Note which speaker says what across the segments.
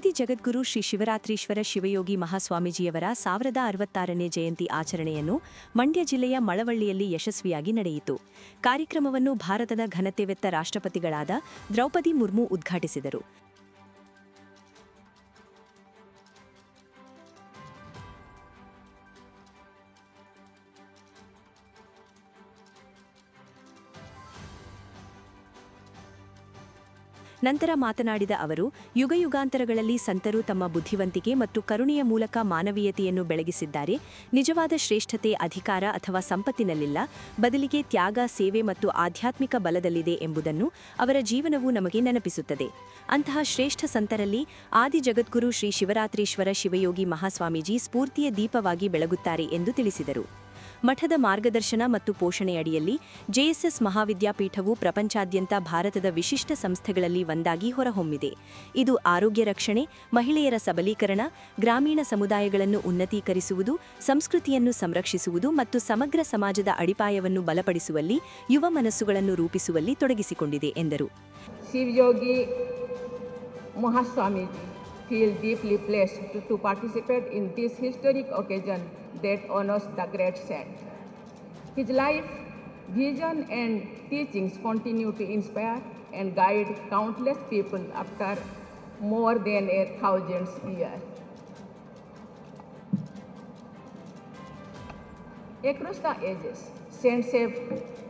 Speaker 1: ಆದಿ ಜಗದ್ಗುರು ಶ್ರೀ ಶಿವರಾತ್ರೀಶ್ವರ ಶಿವಯೋಗಿ ಮಹಾಸ್ವಾಮೀಜಿಯವರ 1066ನೇ ಜಯಂತಿ ಆಚರಣೆಯನ್ನು ಮಂಡ್ಯ ಜಿಲ್ಲೆಯ ಮಳವಳ್ಳಿಯಲ್ಲಿ ಯಶಸ್ವಿಯಾಗಿ ನಡೆಯಿತು. ಕಾರ್ಯಕ್ರಮವನ್ನು ಭಾರತದ ಘನತೆವೆತ್ತ ರಾಷ್ಟ್ರಪತಿಗಳಾದ ದ್ರೌಪದಿ ಮುರ್ಮು ಉದ್ಘಾಟಿಸಿದರು. ನಂತರ ಮಾತನಾಡಿದ ಅವರು, ಯುಗಯುಗಾಂತರಗಳಲ್ಲಿ ಸಂತರು ತಮ್ಮ ಬುದ್ಧಿವಂತಿಕೆ ಮತ್ತು ಕರುಣೆಯ ಮೂಲಕ ಮಾನವೀಯತೆಯನ್ನು ಬೆಳಗಿಸಿದ್ದಾರೆ. ನಿಜವಾದ ಶ್ರೇಷ್ಠತೆ ಅಧಿಕಾರ ಅಥವಾ ಸಂಪತ್ತಿನಲ್ಲಿಲ್ಲ, ಬದಲಿಗೆ ತ್ಯಾಗ, ಸೇವೆ ಮತ್ತು ಆಧ್ಯಾತ್ಮಿಕ ಬಲದಲ್ಲಿದೆ ಎಂಬುದನ್ನು ಅವರ ಜೀವನವು ನಮಗೆ ನೆನಪಿಸುತ್ತದೆ. ಅಂತಹ ಶ್ರೇಷ್ಠ ಸಂತರಲ್ಲಿ ಆದಿ ಜಗದ್ಗುರು ಶ್ರೀ ಶಿವರಾತ್ರೀಶ್ವರ ಶಿವಯೋಗಿ ಮಹಾಸ್ವಾಮೀಜಿ ಸ್ಫೂರ್ತಿಯ ದೀಪವಾಗಿ ಬೆಳಗುತ್ತಾರೆ ಎಂದು ತಿಳಿಸಿದರು. ಮಠದ ಮಾರ್ಗದರ್ಶನ ಮತ್ತು ಪೋಷಣೆಯಡಿಯಲ್ಲಿ ಜೆಎಸ್ಎಸ್ ಮಹಾವಿದ್ಯಾಪೀಠವು ಪ್ರಪಂಚಾದ್ಯಂತ ಭಾರತದ ವಿಶಿಷ್ಟ ಸಂಸ್ಥೆಗಳಲ್ಲಿ ಒಂದಾಗಿ ಹೊರಹೊಮ್ಮಿದೆ. ಇದು ಆರೋಗ್ಯ ರಕ್ಷಣೆ, ಮಹಿಳೆಯರ ಸಬಲೀಕರಣ, ಗ್ರಾಮೀಣ ಸಮುದಾಯಗಳನ್ನು ಉನ್ನತೀಕರಿಸುವುದು, ಸಂಸ್ಕೃತಿಯನ್ನು ಸಂರಕ್ಷಿಸುವುದು ಮತ್ತು ಸಮಗ್ರ ಸಮಾಜದ ಅಡಿಪಾಯವನ್ನು ಬಲಪಡಿಸುವಲ್ಲಿ ಯುವ ಮನಸ್ಸುಗಳನ್ನು ರೂಪಿಸುವಲ್ಲಿ ತೊಡಗಿಸಿಕೊಂಡಿದೆ ಎಂದರು.
Speaker 2: Shivayogi Mahaswamiji feel deeply blessed to participate in this historic occasion that honors the great saint. His life, vision and teachings continue to inspire and guide countless people after more than 1,000 years. Across the ages, saints have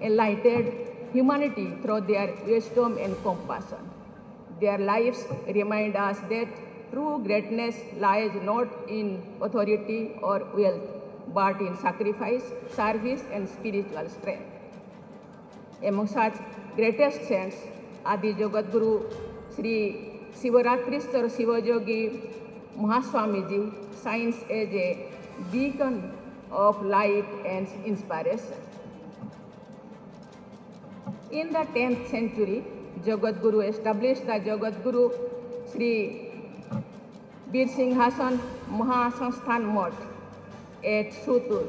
Speaker 2: enlightened humanity through their wisdom and compassion. Their lives remind us that true greatness lies not in authority or wealth, but in sacrifice, service, and spiritual strength. Among such greatest saints, Adi Jagadguru Sri Shivaratriswara Shivayogi Mahaswamiji shines as a beacon of light and inspiration. In the 10th century, Jagadguru established the Jagadguru Sri Bir Singhasan Mahasansthan Mutt at Sutur.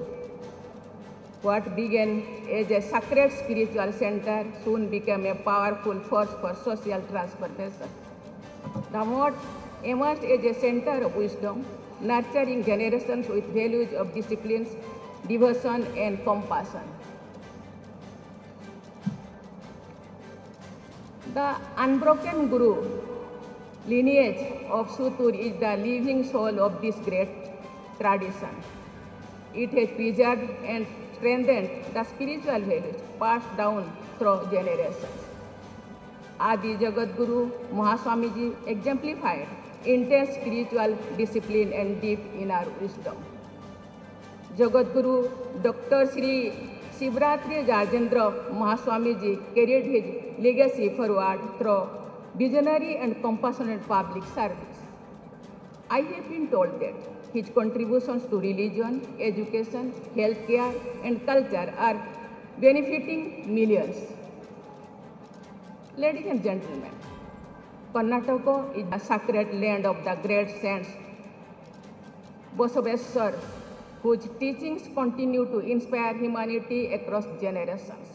Speaker 2: What began as a sacred spiritual center soon became a powerful force for social transformation. The Mutt emerged as a center of wisdom, nurturing generations with values of discipline, devotion, and compassion. The unbroken Guru lineage of Sutur is the living soul of this great tradition. It has preserved and strengthened the spiritual values passed down through generations. Adi Jagadguru Mahaswamiji exemplified intense spiritual discipline and deep inner wisdom. Jagadguru Dr. Sri Shivaratri Rajendra Mahaswamiji carried his legacy forward through visionary and compassionate public service. I have been told that his contributions to religion, education, healthcare, and culture are benefiting millions. Ladies and gentlemen, Karnataka is the sacred land of the great saints Basaveshwar, whose teachings continue to inspire humanity across generations.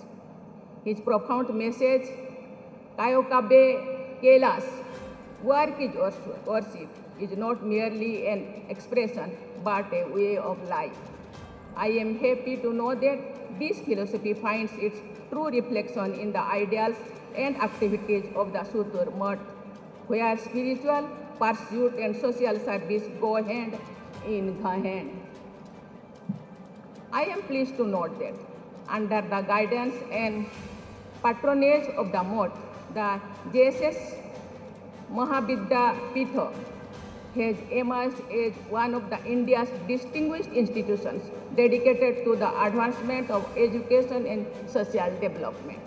Speaker 2: His profound message, Kayokabe Kailas, work is worship, is not merely an expression but a way of life. I am happy to know that this philosophy finds its true reflection in the ideals and activities of the Sutur Mutt, where spiritual pursuit and social service go hand in hand. I am pleased to note that under the guidance and patronage of the Mutt, the JSS Mahavidyapitha has emerged as one of the India's distinguished institutions dedicated to the advancement of education and social development.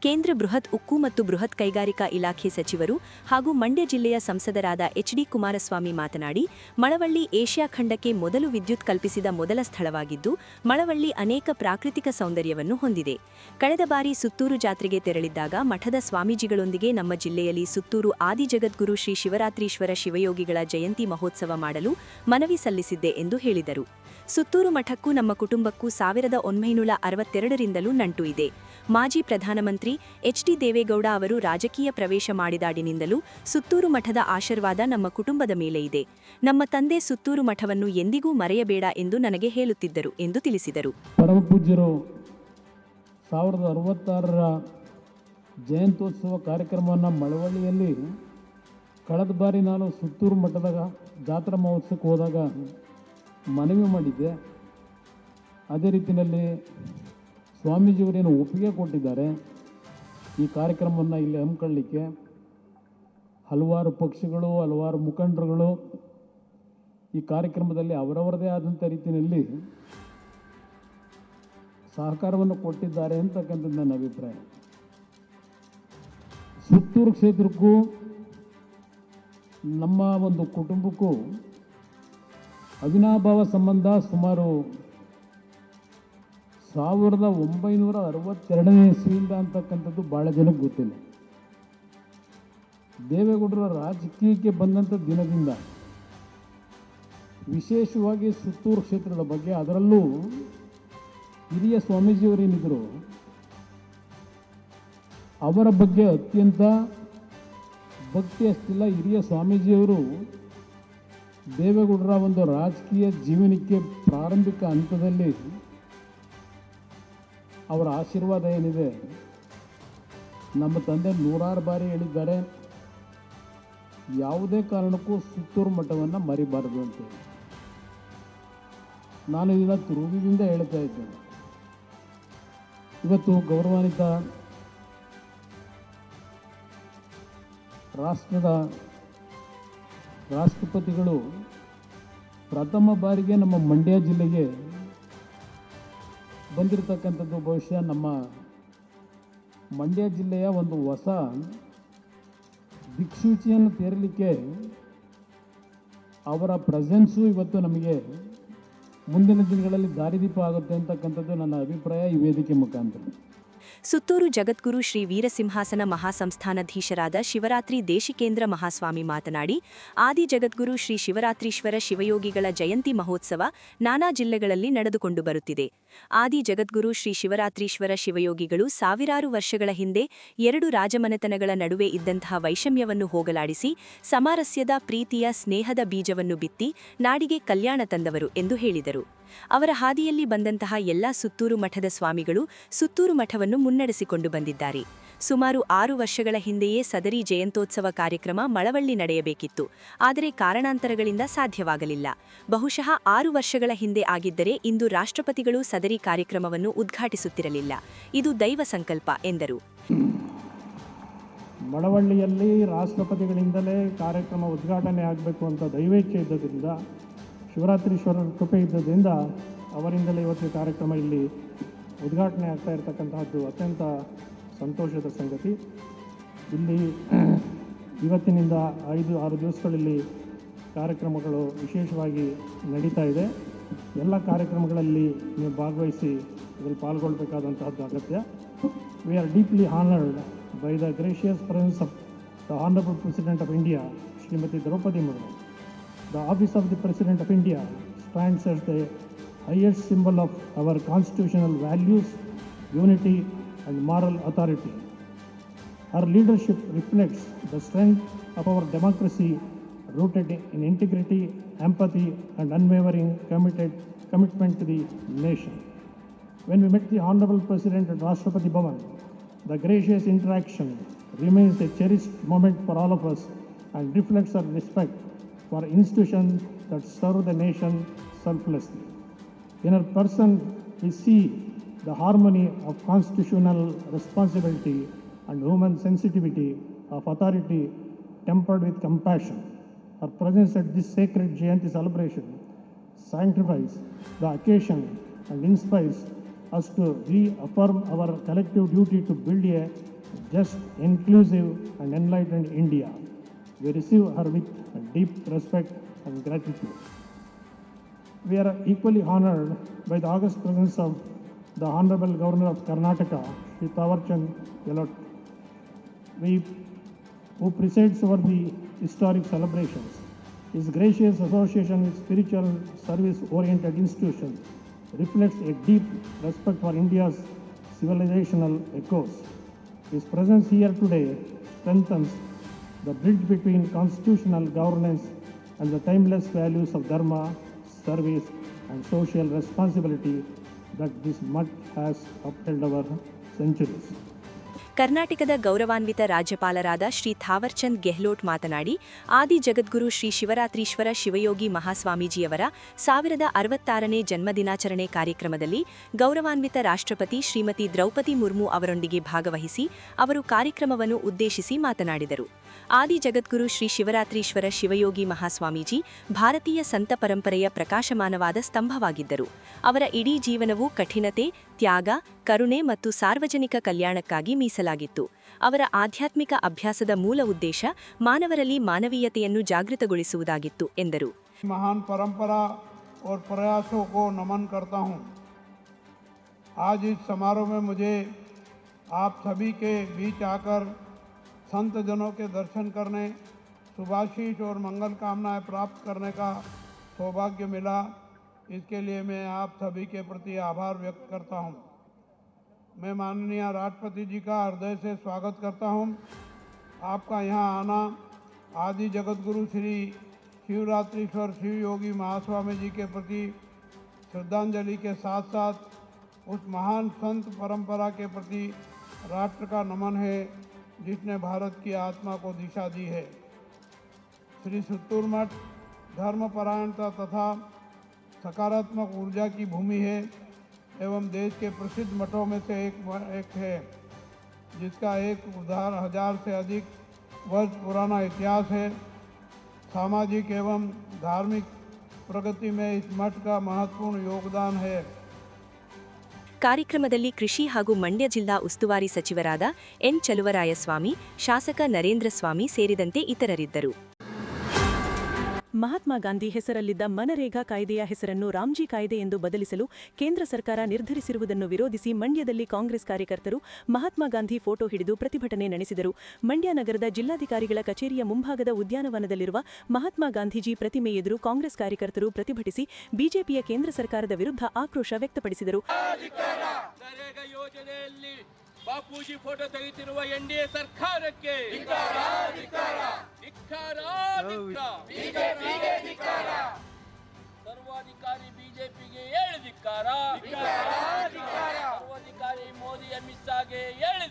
Speaker 1: ಕೇಂದ್ರ ಬೃಹತ್ ಉಕ್ಕು ಮತ್ತು ಬೃಹತ್ ಕೈಗಾರಿಕಾ ಇಲಾಖೆ ಸಚಿವರು ಹಾಗೂ ಮಂಡ್ಯ ಜಿಲ್ಲೆಯ ಸಂಸದರಾದ ಎಚ್.ಡಿ. ಕುಮಾರಸ್ವಾಮಿ ಮಾತನಾಡಿ, ಮಳವಳ್ಳಿ ಏಷ್ಯಾ ಖಂಡಕ್ಕೆ ಮೊದಲು ವಿದ್ಯುತ್ ಕಲ್ಪಿಸಿದ ಮೊದಲ ಸ್ಥಳವಾಗಿದ್ದು, ಮಳವಳ್ಳಿ ಅನೇಕ ಪ್ರಾಕೃತಿಕ ಸೌಂದರ್ಯವನ್ನು ಹೊಂದಿದೆ. ಕಳೆದ ಬಾರಿ ಸುತ್ತೂರು ಜಾತ್ರೆಗೆ ತೆರಳಿದ್ದಾಗ ಮಠದ ಸ್ವಾಮೀಜಿಗಳೊಂದಿಗೆ ನಮ್ಮ ಜಿಲ್ಲೆಯಲ್ಲಿ ಸುತ್ತೂರು ಆದಿ ಜಗದ್ಗುರು ಶ್ರೀ ಶಿವರಾತ್ರೀಶ್ವರ ಶಿವಯೋಗಿಗಳ ಜಯಂತಿ ಮಹೋತ್ಸವ ಮಾಡಲು ಮನವಿ ಸಲ್ಲಿಸಿದ್ದೆ ಎಂದು ಹೇಳಿದರು. ಸುತ್ತೂರು ಮಠಕ್ಕೂ ನಮ್ಮ ಕುಟುಂಬಕ್ಕೂ 1962ರಿಂದಲೂ ನಂಟು ಇದೆ. ಮಾಜಿ ಪ್ರಧಾನಮಂತ್ರಿ ಮುಖ್ಯಮಂತ್ರಿ ಎಚ್.ಡಿ. ದೇವೇಗೌಡ ಅವರು ರಾಜಕೀಯ ಪ್ರವೇಶ ಮಾಡಿದಾಡಿನಿಂದಲೂ ಸುತ್ತೂರು ಮಠದ ಆಶೀರ್ವಾದ ನಮ್ಮ ಕುಟುಂಬದ ಮೇಲೆ ಇದೆ. ನಮ್ಮ ತಂದೆ ಸುತ್ತೂರು ಮಠವನ್ನು ಎಂದಿಗೂ ಮರೆಯಬೇಡ ಎಂದು ನನಗೆ ಹೇಳುತ್ತಿದ್ದರು ಎಂದು ತಿಳಿಸಿದರು.
Speaker 3: ಪರಮಪೂಜ್ಯರು 1066ರ ಜಯಂತ್ಯೋತ್ಸವ ಕಾರ್ಯಕ್ರಮವನ್ನು ಮಳವಳ್ಳಿಯಲ್ಲಿ ಕಳೆದ ಬಾರಿ ನಾನು ಸುತ್ತೂರು ಮಠದ ಜಾತ್ರಾ ಮಹೋತ್ಸವಕ್ಕೆ ಹೋದಾಗ ಮನವಿ ಮಾಡಿದ್ದೆ. ಅದೇ ರೀತಿಯಲ್ಲಿ ಸ್ವಾಮೀಜಿಯವರೇನು ಒಪ್ಪಿಗೆ ಕೊಟ್ಟಿದ್ದಾರೆ ಈ ಕಾರ್ಯಕ್ರಮವನ್ನು ಇಲ್ಲಿ ಹಮ್ಮಿಕೊಳ್ಳಲಿಕ್ಕೆ. ಹಲವಾರು ಪಕ್ಷಗಳು, ಹಲವಾರು ಮುಖಂಡರುಗಳು ಈ ಕಾರ್ಯಕ್ರಮದಲ್ಲಿ ಅವರವರದೇ ಆದಂಥ ರೀತಿಯಲ್ಲಿ ಸಹಕಾರವನ್ನು ಕೊಟ್ಟಿದ್ದಾರೆ ಅಂತಕ್ಕಂಥದ್ದು ನನ್ನ ಅಭಿಪ್ರಾಯ. ಸುತ್ತೂರು ಕ್ಷೇತ್ರಕ್ಕೂ ನಮ್ಮ ಒಂದು ಕುಟುಂಬಕ್ಕೂ ಅವಿನಾಭಾವ ಸಂಬಂಧ ಸುಮಾರು 1962ನೇ ಇಸ್ವಿಯಿಂದ ಅಂತಕ್ಕಂಥದ್ದು ಭಾಳ ಜನಕ್ಕೆ ಗೊತ್ತಿಲ್ಲ. ದೇವೇಗೌಡರ ರಾಜಕೀಯಕ್ಕೆ ಬಂದಂಥ ದಿನದಿಂದ ವಿಶೇಷವಾಗಿ ಸುತ್ತೂರು ಕ್ಷೇತ್ರದ ಬಗ್ಗೆ, ಅದರಲ್ಲೂ ಹಿರಿಯ ಸ್ವಾಮೀಜಿಯವರೇನಿದ್ರು ಅವರ ಬಗ್ಗೆ ಅತ್ಯಂತ ಭಕ್ತಿ ಅಷ್ಟಿಲ್ಲ. ಹಿರಿಯ ಸ್ವಾಮೀಜಿಯವರು ದೇವೇಗೌಡರ ಒಂದು ರಾಜಕೀಯ ಜೀವನಕ್ಕೆ ಪ್ರಾರಂಭಿಕ ಹಂತದಲ್ಲಿ ಅವರ ಆಶೀರ್ವಾದ ಏನಿದೆ, ನಮ್ಮ ತಂದೆ ನೂರಾರು ಬಾರಿ ಹೇಳಿದ್ದಾರೆ, ಯಾವುದೇ ಕಾರಣಕ್ಕೂ ಸುತ್ತೂರು ಮಠವನ್ನು ಮರಿಬಾರದು ಅಂತೇಳಿ. ನಾನು ಇದನ್ನು ತುರುವಿನಿಂದ ಹೇಳ್ತಾ ಇದ್ದೇನೆ. ಇವತ್ತು ಗೌರವಾನ್ವಿತ ರಾಷ್ಟ್ರದ ರಾಷ್ಟ್ರಪತಿಗಳು ಪ್ರಥಮ ಬಾರಿಗೆ ನಮ್ಮ ಮಂಡ್ಯ ಜಿಲ್ಲೆಗೆ ಬಂದಿರತಕ್ಕಂಥದ್ದು ಬಹುಶಃ ನಮ್ಮ ಮಂಡ್ಯ ಜಿಲ್ಲೆಯ ಒಂದು ಹೊಸ ದಿಕ್ಸೂಚಿಯನ್ನು ತೇರಲಿಕ್ಕೆ ಅವರ ಪ್ರೆಸೆನ್ಸು ಇವತ್ತು ನಮಗೆ ಮುಂದಿನ ದಿನಗಳಲ್ಲಿ ದಾರಿದೀಪ ಆಗುತ್ತೆ ಅಂತಕ್ಕಂಥದ್ದು ನನ್ನ ಅಭಿಪ್ರಾಯ ಈ ವೇದಿಕೆ ಮುಖಾಂತರ.
Speaker 1: ಸುತ್ತೂರು ಜಗದ್ಗುರು ಶ್ರೀ ವೀರಸಿಂಹಾಸನ ಮಹಾಸಂಸ್ಥಾನಾಧೀಶರಾದ ಶಿವರಾತ್ರಿ ದೇಶಿಕೇಂದ್ರ ಮಹಾಸ್ವಾಮಿ ಮಾತನಾಡಿ, ಆದಿ ಜಗದ್ಗುರು ಶ್ರೀ ಶಿವರಾತ್ರೀಶ್ವರ ಶಿವಯೋಗಿಗಳ ಜಯಂತಿ ಮಹೋತ್ಸವ ನಾನಾ ಜಿಲ್ಲೆಗಳಲ್ಲಿ ನಡೆದುಕೊಂಡು ಬರುತ್ತಿದೆ. ಆದಿ ಜಗದ್ಗುರು ಶ್ರೀ ಶಿವರಾತ್ರೀಶ್ವರ ಶಿವಯೋಗಿಗಳು ಸಾವಿರಾರು ವರ್ಷಗಳ ಹಿಂದೆ ಎರಡು ರಾಜಮನೆತನಗಳ ನಡುವೆ ಇದ್ದಂತಹ ವೈಷಮ್ಯವನ್ನು ಹೋಗಲಾಡಿಸಿ ಸಾಮರಸ್ಯದ, ಪ್ರೀತಿಯ, ಸ್ನೇಹದ ಬೀಜವನ್ನು ಬಿತ್ತಿ ನಾಡಿಗೆ ಕಲ್ಯಾಣ ತಂದವರು ಎಂದು ಹೇಳಿದರು. ಅವರ ಹಾದಿಯಲ್ಲಿ ಬಂದಂತಹ ಎಲ್ಲ ಸುತ್ತೂರು ಮಠದ ಸ್ವಾಮಿಗಳು ಸುತ್ತೂರು ಮಠವನ್ನು ಮುನ್ನಡೆಸಿಕೊಂಡು ಬಂದಿದ್ದಾರೆ. ಸುಮಾರು 6 ವರ್ಷಗಳ ಹಿಂದೆಯೇ ಸದರಿ ಜಯಂತ್ಯೋತ್ಸವ ಕಾರ್ಯಕ್ರಮ ಮಳವಳ್ಳಿ ನಡೆಯಬೇಕಿತ್ತು. ಆದರೆ ಕಾರಣಾಂತರಗಳಿಂದ ಸಾಧ್ಯವಾಗಲಿಲ್ಲ. ಬಹುಶಃ 6 ವರ್ಷಗಳ ಹಿಂದೆ ಆಗಿದ್ದರೆ ಇಂದು ರಾಷ್ಟ್ರಪತಿಗಳು ಸದರಿ ಕಾರ್ಯಕ್ರಮವನ್ನು ಉದ್ಘಾಟಿಸುತ್ತಿರಲಿಲ್ಲ. ಇದು ದೈವ ಸಂಕಲ್ಪ ಎಂದರು.
Speaker 4: ಮಳವಳ್ಳಿಯಲ್ಲಿ ರಾಷ್ಟ್ರಪತಿಗಳಿಂದಲೇ ಕಾರ್ಯಕ್ರಮ ಉದ್ಘಾಟನೆ ಆಗಬೇಕು ಅಂತ ದೈವೇಚ್ಛೆ ಇದ್ದದರಿಂದ, ಶಿವರಾತ್ರೀಶ್ವರರ ಕೃಪೆ ಇದ್ದದರಿಂದ ಅವರಿಂದಲೇ ಇವತ್ತು ಕಾರ್ಯಕ್ರಮ ಇಲ್ಲಿ ಉದ್ಘಾಟನೆ ಆಗ್ತಾ ಇರತಕ್ಕಂತಹದ್ದು ಅತ್ಯಂತ ಸಂತೋಷದ ಸಂಗತಿ. ಇಲ್ಲಿ ಇವತ್ತಿನಿಂದ 5-6 ದಿವಸಗಳಲ್ಲಿ ಕಾರ್ಯಕ್ರಮಗಳು ವಿಶೇಷವಾಗಿ ನಡೀತಾ ಇದೆ. ಎಲ್ಲ ಕಾರ್ಯಕ್ರಮಗಳಲ್ಲಿ ನೀವು ಭಾಗವಹಿಸಿ ಇದರಲ್ಲಿ ಪಾಲ್ಗೊಳ್ಳಬೇಕಾದಂತಹದ್ದು ಅಗತ್ಯ. We are deeply honoured by the gracious presence of the Honorable President of India, Srimati Draupadi Murmu. The office of the President of India stands as the highest symbol of our constitutional values, unity and moral authority. Her leadership reflects the strength of our democracy rooted in integrity, empathy and unwavering commitment to the nation. When we met the Honorable President at Rashtrapati Bhavan, the gracious interaction remains a cherished moment for all of us and reflects our respect for institutions that serve the nation selflessly. In her person, we see the harmony of constitutional responsibility and human sensitivity, of authority tempered with compassion. Her presence at this sacred Jayanti celebration sanctifies the occasion and inspires us to reaffirm our collective duty to build a just, inclusive and enlightened India. We receive her with deep respect and gratitude. We are equally honored by the august presence of the Honorable Governor of Karnataka, Shri Tawarchand Gehlot, who presides over the historic celebrations. His gracious association with spiritual service-oriented institutions reflects a deep respect for India's civilizational echoes. His presence here today strengthens the bridge between constitutional governance and the timeless values of dharma, service, and social responsibility that this mutt has upheld over centuries.
Speaker 1: ಕರ್ನಾಟಕದ ಗೌರವಾನ್ವಿತ ರಾಜ್ಯಪಾಲರಾದ ಶ್ರೀ ಥಾವರ್ಚಂದ್ ಗೆಹ್ಲೋಟ್ ಮಾತನಾಡಿ, ಆದಿ ಜಗದ್ಗುರು ಶ್ರೀ ಶಿವರಾತ್ರೀಶ್ವರ ಶಿವಯೋಗಿ ಮಹಾಸ್ವಾಮೀಜಿಯವರ 1066ನೇ ಜನ್ಮದಿನಾಚರಣೆ ಕಾರ್ಯಕ್ರಮದಲ್ಲಿ ಗೌರವಾನ್ವಿತ ರಾಷ್ಟ್ರಪತಿ ಶ್ರೀಮತಿ ದ್ರೌಪದಿ ಮುರ್ಮು ಅವರೊಂದಿಗೆ ಭಾಗವಹಿಸಿ ಅವರು ಕಾರ್ಯಕ್ರಮವನ್ನು ಉದ್ದೇಶಿಸಿ ಮಾತನಾಡಿದರು. ಆದಿ ಜಗದ್ಗುರು ಶ್ರೀ ಶಿವರಾತ್ರೀಶ್ವರ ಶಿವಯೋಗಿ ಮಹಾಸ್ವಾಮೀಜಿ ಭಾರತೀಯ ಸಂತ ಪರಂಪರೆಯ ಪ್ರಕಾಶಮಾನವಾದ ಸ್ತಂಭವಾಗಿದ್ದರು. ಅವರ ಇಡೀ ಜೀವನವು ಕಠಿಣತೆ, ತ್ಯಾಗ, ಕರುಣೆ ಮತ್ತು ಸಾರ್ವಜನಿಕ ಕಲ್ಯಾಣಕ್ಕಾಗಿ ಮೀಸಲಾಗಿತ್ತು. ಅವರ ಆಧ್ಯಾತ್ಮಿಕ ಅಭ್ಯಾಸದ ಮೂಲ ಉದ್ದೇಶ ಮಾನವರಲ್ಲಿ ಮಾನವೀಯತೆಯನ್ನು ಜಾಗೃತಗೊಳಿಸುವುದಾಗಿತ್ತು ಎಂದರು.
Speaker 5: महान परंपरा और प्रयासों को नमन करता हूं। आज इस समारोह में मुझे आप सभी के बीच आकर संत जनों के दर्शन करने, शुभाशीष और मंगल कामनाएं प्राप्त करने का सौभाग्य मिला। इसके लिए मैं आप सभी के प्रति आभार व्यक्त करता हूं। मैं माननीय राष्ट्रपति जी का हृदय से स्वागत करता हूं। आपका यहाँ आना आदि जगतगुरु श्री शिवरात्रीश्वर शिव योगी महास्वामी जी के प्रति श्रद्धांजलि के साथ साथ उस महान संत परंपरा के प्रति राष्ट्र का नमन है जिसने भारत की आत्मा को दिशा दी है। श्री सुत्तूर मठ धर्मपरायणता तथा सकारात्मक ऊर्जा की भूमि है एवं देश के प्रसिद्ध मठों में से एक है, जिसका 1000 से अधिक वर्ष पुराना इतिहास है। सामाजिक एवं धार्मिक प्रगति में इस मठ का महत्वपूर्ण योगदान है।
Speaker 1: ಕಾರ್ಯಕ್ರಮದಲ್ಲಿ ಕೃಷಿ ಹಾಗೂ ಮಂಡ್ಯ ಜಿಲ್ಲಾ ಉಸ್ತುವಾರಿ ಸಚಿವರಾದ ಎನ್ ಚಲುವರಾಯಸ್ವಾಮಿ, ಶಾಸಕ ನರೇಂದ್ರ ಸ್ವಾಮಿ ಸೇರಿದಂತೆ ಇತರರಿದ್ದರು.
Speaker 6: ಮಹಾತ್ಮ ಗಾಂಧಿ ಹೆಸರಲ್ಲಿದ್ದ ಮನರೇಗಾ ಕಾಯ್ದೆಯ ಹೆಸರನ್ನು ರಾಮ್ಜಿ ಕಾಯ್ದೆ ಎಂದು ಬದಲಿಸಲು ಕೇಂದ್ರ ಸರ್ಕಾರ ನಿರ್ಧರಿಸಿರುವುದನ್ನು ವಿರೋಧಿಸಿ ಮಂಡ್ಯದಲ್ಲಿ ಕಾಂಗ್ರೆಸ್ ಕಾರ್ಯಕರ್ತರು ಮಹಾತ್ಮ ಗಾಂಧಿ ಫೋಟೋ ಹಿಡಿದು ಪ್ರತಿಭಟನೆ ನಡೆಸಿದರು. ಮಂಡ್ಯ ನಗರದ ಜಿಲ್ಲಾಧಿಕಾರಿಗಳ ಕಚೇರಿಯ ಮುಂಭಾಗದ ಉದ್ಯಾನವನದಲ್ಲಿರುವ ಮಹಾತ್ಮ ಗಾಂಧೀಜಿ ಪ್ರತಿಮೆ ಎದುರು ಕಾಂಗ್ರೆಸ್ ಕಾರ್ಯಕರ್ತರು ಪ್ರತಿಭಟಿಸಿ ಬಿಜೆಪಿಯ ಕೇಂದ್ರ ಸರ್ಕಾರದ ವಿರುದ್ಧ ಆಕ್ರೋಶ ವ್ಯಕ್ತಪಡಿಸಿದರು.
Speaker 7: ಬಾಪೂಜಿ ಫೋಟೋ ತೆಗೆಯುತ್ತಿರುವ ಎನ್ಡಿಎ ಸರ್ಕಾರಕ್ಕೆ ಸರ್ವಾಧಿಕಾರಿ ಬಿಜೆಪಿಗೆ ಧಿಕ್ಕಾರ, ಸರ್ವಾಧಿಕಾರಿ ಮೋದಿ ಅಮಿತ್ ಶಾಗೆ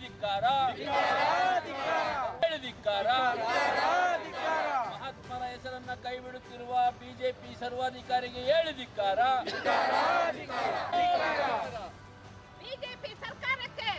Speaker 7: ಧಿಕ್ಕಾರ, ಮಹಾತ್ಮರ ಹೆಸರನ್ನ ಕೈಬಿಡುತ್ತಿರುವ ಬಿಜೆಪಿ ಸರ್ವಾಧಿಕಾರಿಗೆ ಧಿಕ್ಕಾರ.
Speaker 8: ಬಿಜೆಪಿ ಸರ್ಕಾರಕ್ಕೆ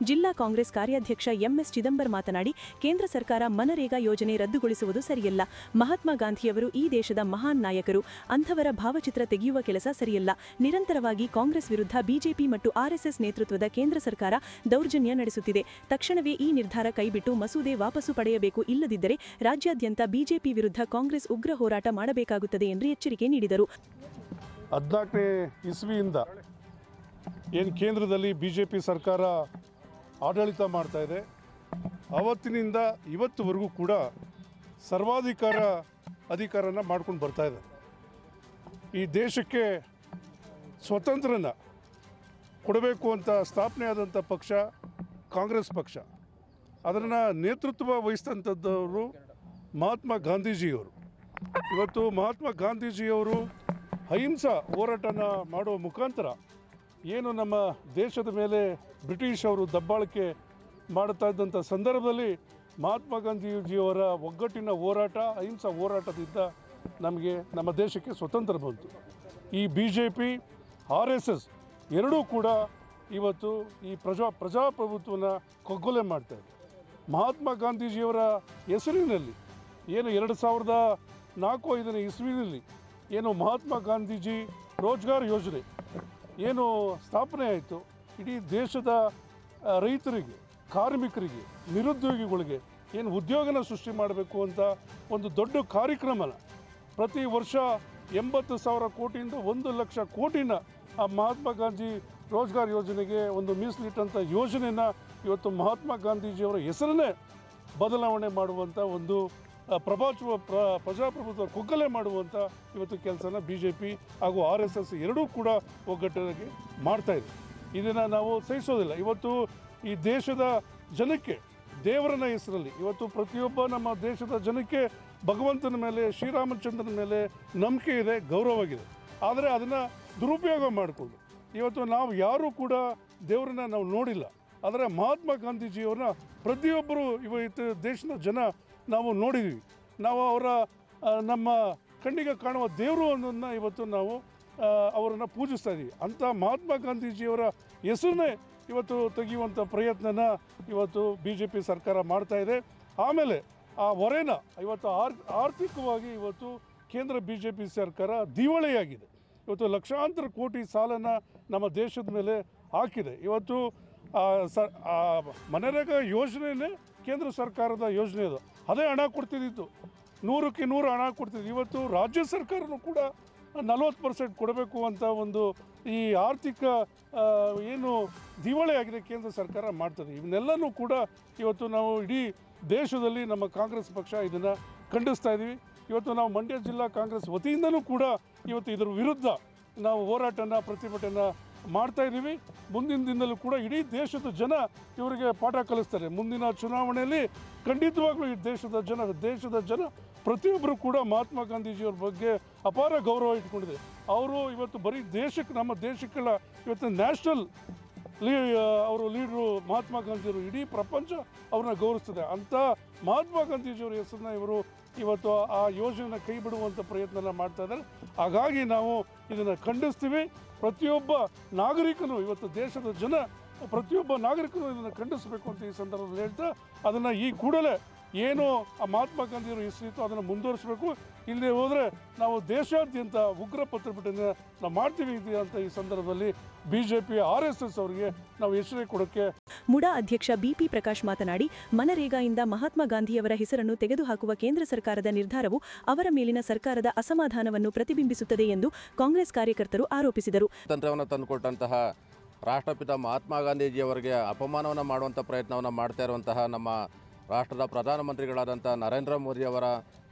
Speaker 6: ಜಿಲ್ಲಾ ಕಾಂಗ್ರೆಸ್ ಕಾರ್ಯಾಧ್ಯಕ್ಷ ಎಂಎಸ್ ಚಿದಂಬರ್ ಮಾತನಾಡಿ, ಕೇಂದ್ರ ಸರ್ಕಾರ ಮನರೇಗಾ ಯೋಜನೆ ರದ್ದುಗೊಳಿಸುವುದು ಸರಿಯಲ್ಲ. ಮಹಾತ್ಮ ಗಾಂಧಿಯವರು ಈ ದೇಶದ ಮಹಾನ್ ನಾಯಕರು. ಅಂಥವರ ಭಾವಚಿತ್ರ ತೆಗೆಯುವ ಕೆಲಸ ಸರಿಯಲ್ಲ. ನಿರಂತರವಾಗಿ ಕಾಂಗ್ರೆಸ್ ವಿರುದ್ಧ ಬಿಜೆಪಿ ಮತ್ತು ಆರ್ಎಸ್ಎಸ್ ನೇತೃತ್ವದ ಕೇಂದ್ರ ಸರ್ಕಾರ ದೌರ್ಜನ್ಯ ನಡೆಸುತ್ತಿದೆ. ತಕ್ಷಣವೇ ಈ ನಿರ್ಧಾರ ಕೈಬಿಟ್ಟು ಮಸೂದೆ ವಾಪಸ್ಸು ಪಡೆಯಬೇಕು. ಇಲ್ಲದಿದ್ದರೆ ರಾಜ್ಯಾದ್ಯಂತ ಬಿಜೆಪಿ ವಿರುದ್ಧ ಕಾಂಗ್ರೆಸ್ ಉಗ್ರ ಹೋರಾಟ ಮಾಡಬೇಕಾಗುತ್ತದೆ ಎಂದು ಎಚ್ಚರಿಕೆ ನೀಡಿದರು.
Speaker 9: 14ನೇ ಇಸ್ವಿಯಿಂದ ಏನು ಕೇಂದ್ರದಲ್ಲಿ ಬಿಜೆಪಿ ಸರ್ಕಾರ ಆಡಳಿತ ಮಾಡ್ತಾ ಇದೆ, ಆವತ್ತಿನಿಂದ ಇವತ್ತುವರೆಗೂ ಕೂಡ ಅಧಿಕಾರನ ಮಾಡ್ಕೊಂಡು ಬರ್ತಾ ಇದೆ. ಈ ದೇಶಕ್ಕೆ ಸ್ವತಂತ್ರನ ಕೊಡಬೇಕು ಅಂತ ಸ್ಥಾಪನೆ ಆದಂಥ ಪಕ್ಷ ಕಾಂಗ್ರೆಸ್ ಪಕ್ಷ. ಅದನ್ನು ನೇತೃತ್ವ ವಹಿಸಿದಂಥದ್ದವರು ಮಹಾತ್ಮ ಗಾಂಧೀಜಿಯವರು. ಇವತ್ತು ಮಹಾತ್ಮ ಗಾಂಧೀಜಿಯವರು ಅಹಿಂಸಾ ಹೋರಾಟನ ಮಾಡುವ ಮುಖಾಂತರ ಏನು ನಮ್ಮ ದೇಶದ ಮೇಲೆ ಬ್ರಿಟಿಷ್ ಅವರು ದಬ್ಬಾಳಿಕೆ ಮಾಡುತ್ತಾ ಇದ್ದಂಥ ಸಂದರ್ಭದಲ್ಲಿ ಮಹಾತ್ಮ ಗಾಂಧೀಜಿಯವರ ಒಗ್ಗಟ್ಟಿನ ಹೋರಾಟ, ಅಹಿಂಸಾ ಹೋರಾಟದಿಂದ ನಮಗೆ ನಮ್ಮ ದೇಶಕ್ಕೆ ಸ್ವತಂತ್ರ ಬಂತು. ಈ BJP RSS ಎರಡೂ ಕೂಡ ಇವತ್ತು ಈ ಪ್ರಜಾಪ್ರಭುತ್ವನ ಕೊಗ್ಗೊಲೆ ಮಾಡ್ತಾ ಇದೆ. ಮಹಾತ್ಮ ಗಾಂಧೀಜಿಯವರ ಹೆಸರಿನಲ್ಲಿ ಏನು 2004-5 ಇಸ್ವಿನಲ್ಲಿ ಏನು ಮಹಾತ್ಮ ಗಾಂಧೀಜಿ ರೋಜ್ಗಾರ್ ಯೋಜನೆ ಏನು ಸ್ಥಾಪನೆ ಆಯಿತು, ಇಡೀ ದೇಶದ ರೈತರಿಗೆ, ಕಾರ್ಮಿಕರಿಗೆ, ನಿರುದ್ಯೋಗಿಗಳಿಗೆ ಏನು ಉದ್ಯೋಗನ ಸೃಷ್ಟಿ ಮಾಡಬೇಕು ಅಂತ ಒಂದು ದೊಡ್ಡ ಕಾರ್ಯಕ್ರಮನ ಪ್ರತಿ ವರ್ಷ 80,000 ಕೋಟಿಯಿಂದ 1 ಲಕ್ಷ ಕೋಟಿನ ಆ ಮಹಾತ್ಮ ಗಾಂಧಿ ರೋಜ್ಗಾರ್ ಯೋಜನೆಗೆ ಒಂದು ಮೀಸಲಿಟ್ಟಂಥ ಯೋಜನೆಯನ್ನು ಇವತ್ತು ಮಹಾತ್ಮ ಗಾಂಧೀಜಿಯವರ ಹೆಸರನ್ನೇ ಬದಲಾವಣೆ ಮಾಡುವಂಥ ಒಂದು ಪ್ರಜಾಪ್ರಭುತ್ವ ಕುಗ್ಗಲೆ ಮಾಡುವಂಥ ಇವತ್ತು ಕೆಲಸನ BJP ಹಾಗೂ RSS ಎರಡೂ ಕೂಡ ಒಗ್ಗಟ್ಟಾಗಿ ಮಾಡ್ತಾಯಿದೆ. ಇದನ್ನು ನಾವು ಸಹಿಸೋದಿಲ್ಲ. ಇವತ್ತು ಈ ದೇಶದ ಜನಕ್ಕೆ ದೇವರನ ಹೆಸರಲ್ಲಿ ಇವತ್ತು ಪ್ರತಿಯೊಬ್ಬ ನಮ್ಮ ದೇಶದ ಜನಕ್ಕೆ ಭಗವಂತನ ಮೇಲೆ, ಶ್ರೀರಾಮಚಂದ್ರನ ಮೇಲೆ ನಂಬಿಕೆ ಇದೆ, ಗೌರವವಾಗಿದೆ. ಆದರೆ ಅದನ್ನು ದುರುಪಯೋಗ ಮಾಡಿಕೊಂಡು ಇವತ್ತು ನಾವು ಯಾರೂ ಕೂಡ ದೇವರನ್ನ ನಾವು ನೋಡಿಲ್ಲ. ಆದರೆ ಮಹಾತ್ಮ ಗಾಂಧೀಜಿಯವ್ರನ್ನ ಪ್ರತಿಯೊಬ್ಬರು ಇವತ್ತು ದೇಶದ ಜನ ನಾವು ನೋಡಿದ್ದೀವಿ. ನಾವು ಅವರ ನಮ್ಮ ಕಣ್ಣಿಗೆ ಕಾಣುವ ದೇವರು ಅನ್ನೋದನ್ನ ಇವತ್ತು ನಾವು ಅವರನ್ನು ಪೂಜಿಸ್ತಾ ಇದ್ದೀವಿ. ಅಂಥ ಮಹಾತ್ಮ ಗಾಂಧೀಜಿಯವರ ಹೆಸರನ್ನೇ ಇವತ್ತು ತೆಗೆಯುವಂಥ ಪ್ರಯತ್ನನ ಇವತ್ತು BJP ಸರ್ಕಾರ ಮಾಡ್ತಾ ಇದೆ. ಆಮೇಲೆ ಆ ಹೊರೆನ ಇವತ್ತು ಆರ್ಥಿಕವಾಗಿ ಇವತ್ತು ಕೇಂದ್ರ BJP ಸರ್ಕಾರ ದಿವಾಳಿಯಾಗಿದೆ. ಇವತ್ತು ಲಕ್ಷಾಂತರ ಕೋಟಿ ಸಾಲನ ನಮ್ಮ ದೇಶದ ಮೇಲೆ ಹಾಕಿದೆ. ಇವತ್ತು ಮನರೇಗಾ ಯೋಜನೆಯೇ ಕೇಂದ್ರ ಸರ್ಕಾರದ ಯೋಜನೆ ಅದು. ಅದೇ ಹಣ ಕೊಡ್ತಿದ್ದಿತ್ತು, 100ಕ್ಕೆ 100 ಹಣ ಕೊಡ್ತಿದ್ದು. ಇವತ್ತು ರಾಜ್ಯ ಸರ್ಕಾರನೂ ಕೂಡ 40% ಕೊಡಬೇಕು ಅಂತ ಒಂದು ಈ ಆರ್ಥಿಕ ಏನು ದಿವಾಳಿಯಾಗಿದೆ ಕೇಂದ್ರ ಸರ್ಕಾರ ಮಾಡ್ತದೆ. ಇವನ್ನೆಲ್ಲನೂ ಕೂಡ ಇವತ್ತು ನಾವು ಇಡೀ ದೇಶದಲ್ಲಿ ನಮ್ಮ ಕಾಂಗ್ರೆಸ್ ಪಕ್ಷ ಇದನ್ನು ಖಂಡಿಸ್ತಾ ಇದ್ದೀವಿ. ಇವತ್ತು ನಾವು ಮಂಡ್ಯ ಜಿಲ್ಲಾ ಕಾಂಗ್ರೆಸ್ ವತಿಯಿಂದಲೂ ಕೂಡ ಇವತ್ತು ಇದರ ವಿರುದ್ಧ ನಾವು ಹೋರಾಟನ ಪ್ರತಿಭಟನೆ ಮಾಡ್ತಾ ಇದ್ದೀವಿ. ಮುಂದಿನ ದಿನದಲ್ಲೂ ಕೂಡ ಇಡೀ ದೇಶದ ಜನ ಇವರಿಗೆ ಪಾಠ ಕಲಿಸ್ತಾರೆ. ಮುಂದಿನ ಚುನಾವಣೆಯಲ್ಲಿ ಖಂಡಿತವಾಗ್ಲೂ ಈ ದೇಶದ ಜನ ಪ್ರತಿಯೊಬ್ಬರು ಕೂಡ ಮಹಾತ್ಮ ಗಾಂಧೀಜಿಯವ್ರ ಬಗ್ಗೆ ಅಪಾರ ಗೌರವ ಇಟ್ಕೊಂಡಿದೆ. ಅವರು ಇವತ್ತು ಬರೀ ನಮ್ಮ ದೇಶಕ್ಕೆಲ್ಲ ಇವತ್ತು ನ್ಯಾಷನಲ್ ಅವರು ಲೀಡ್ರು ಮಹಾತ್ಮ ಗಾಂಧಿಯವರು, ಇಡೀ ಪ್ರಪಂಚ ಅವ್ರನ್ನ ಗೌರವಿಸ್ತದೆ. ಅಂಥ ಮಹಾತ್ಮ ಗಾಂಧೀಜಿಯವರ ಹೆಸರನ್ನ ಇವರು ಇವತ್ತು ಆ ಯೋಜನೆಯನ್ನು ಕೈ ಬಿಡುವಂಥ ಪ್ರಯತ್ನ ಮಾಡ್ತಾ ಇದ್ದಾರೆ. ಹಾಗಾಗಿ ನಾವು ಇದನ್ನು ಖಂಡಿಸ್ತೀವಿ. ಪ್ರತಿಯೊಬ್ಬ ನಾಗರಿಕನು ಇವತ್ತು ದೇಶದ ಜನ ಪ್ರತಿಯೊಬ್ಬ ನಾಗರಿಕನು ಇದನ್ನು ಖಂಡಿಸಬೇಕು ಅಂತ ಈ ಸಂದರ್ಭದಲ್ಲಿ ಹೇಳ್ತಾ, ಅದನ್ನು ಈ ಕೂಡಲೇ ಏನು ಆ ಮಹಾತ್ಮ ಗಾಂಧಿಯವರು ಹೆಸರಿತ್ತು ಅದನ್ನು ಮುಂದುವರಿಸಬೇಕು. ಇಲ್ಲದೆ ಹೋದರೆ ನಾವು ದೇಶಾದ್ಯಂತ ಉಗ್ರ ಪ್ರತಿಭಟನೆ ನಾವು ಮಾಡ್ತೀವಿ ಅಂತ ಈ ಸಂದರ್ಭದಲ್ಲಿ BJP RSS ಅವರಿಗೆ ನಾವು ಎಚ್ಚರಿಕೆ ಕೊಡೋಕ್ಕೆ.
Speaker 6: ಮುಡಾ ಅಧ್ಯಕ್ಷ BP ಪ್ರಕಾಶ್ ಮಾತನಾಡಿ, ಮನರೇಗಾಯಿಂದ ಮಹಾತ್ಮ ಗಾಂಧಿಯವರ ಹೆಸರನ್ನು ತೆಗೆದುಹಾಕುವ ಕೇಂದ್ರ ಸರ್ಕಾರದ ನಿರ್ಧಾರವು ಅವರ ಮೇಲಿನ ಸರ್ಕಾರದ ಅಸಮಾಧಾನವನ್ನು ಪ್ರತಿಬಿಂಬಿಸುತ್ತದೆ ಎಂದು ಕಾಂಗ್ರೆಸ್ ಕಾರ್ಯಕರ್ತರು ಆರೋಪಿಸಿದರು.
Speaker 10: ತಂತ್ರವನ್ನು ತಂದುಕೊಟ್ಟಂತಹ ರಾಷ್ಟ್ರಪಿತ ಮಹಾತ್ಮ ಗಾಂಧೀಜಿಯವರಿಗೆ ಅಪಮಾನವನ್ನು ಮಾಡುವಂಥ ಪ್ರಯತ್ನವನ್ನು ಮಾಡ್ತಾ ಇರುವಂತಹ ನಮ್ಮ ರಾಷ್ಟ್ರದ ಪ್ರಧಾನಮಂತ್ರಿಗಳಾದಂಥ ನರೇಂದ್ರ ಮೋದಿಯವರ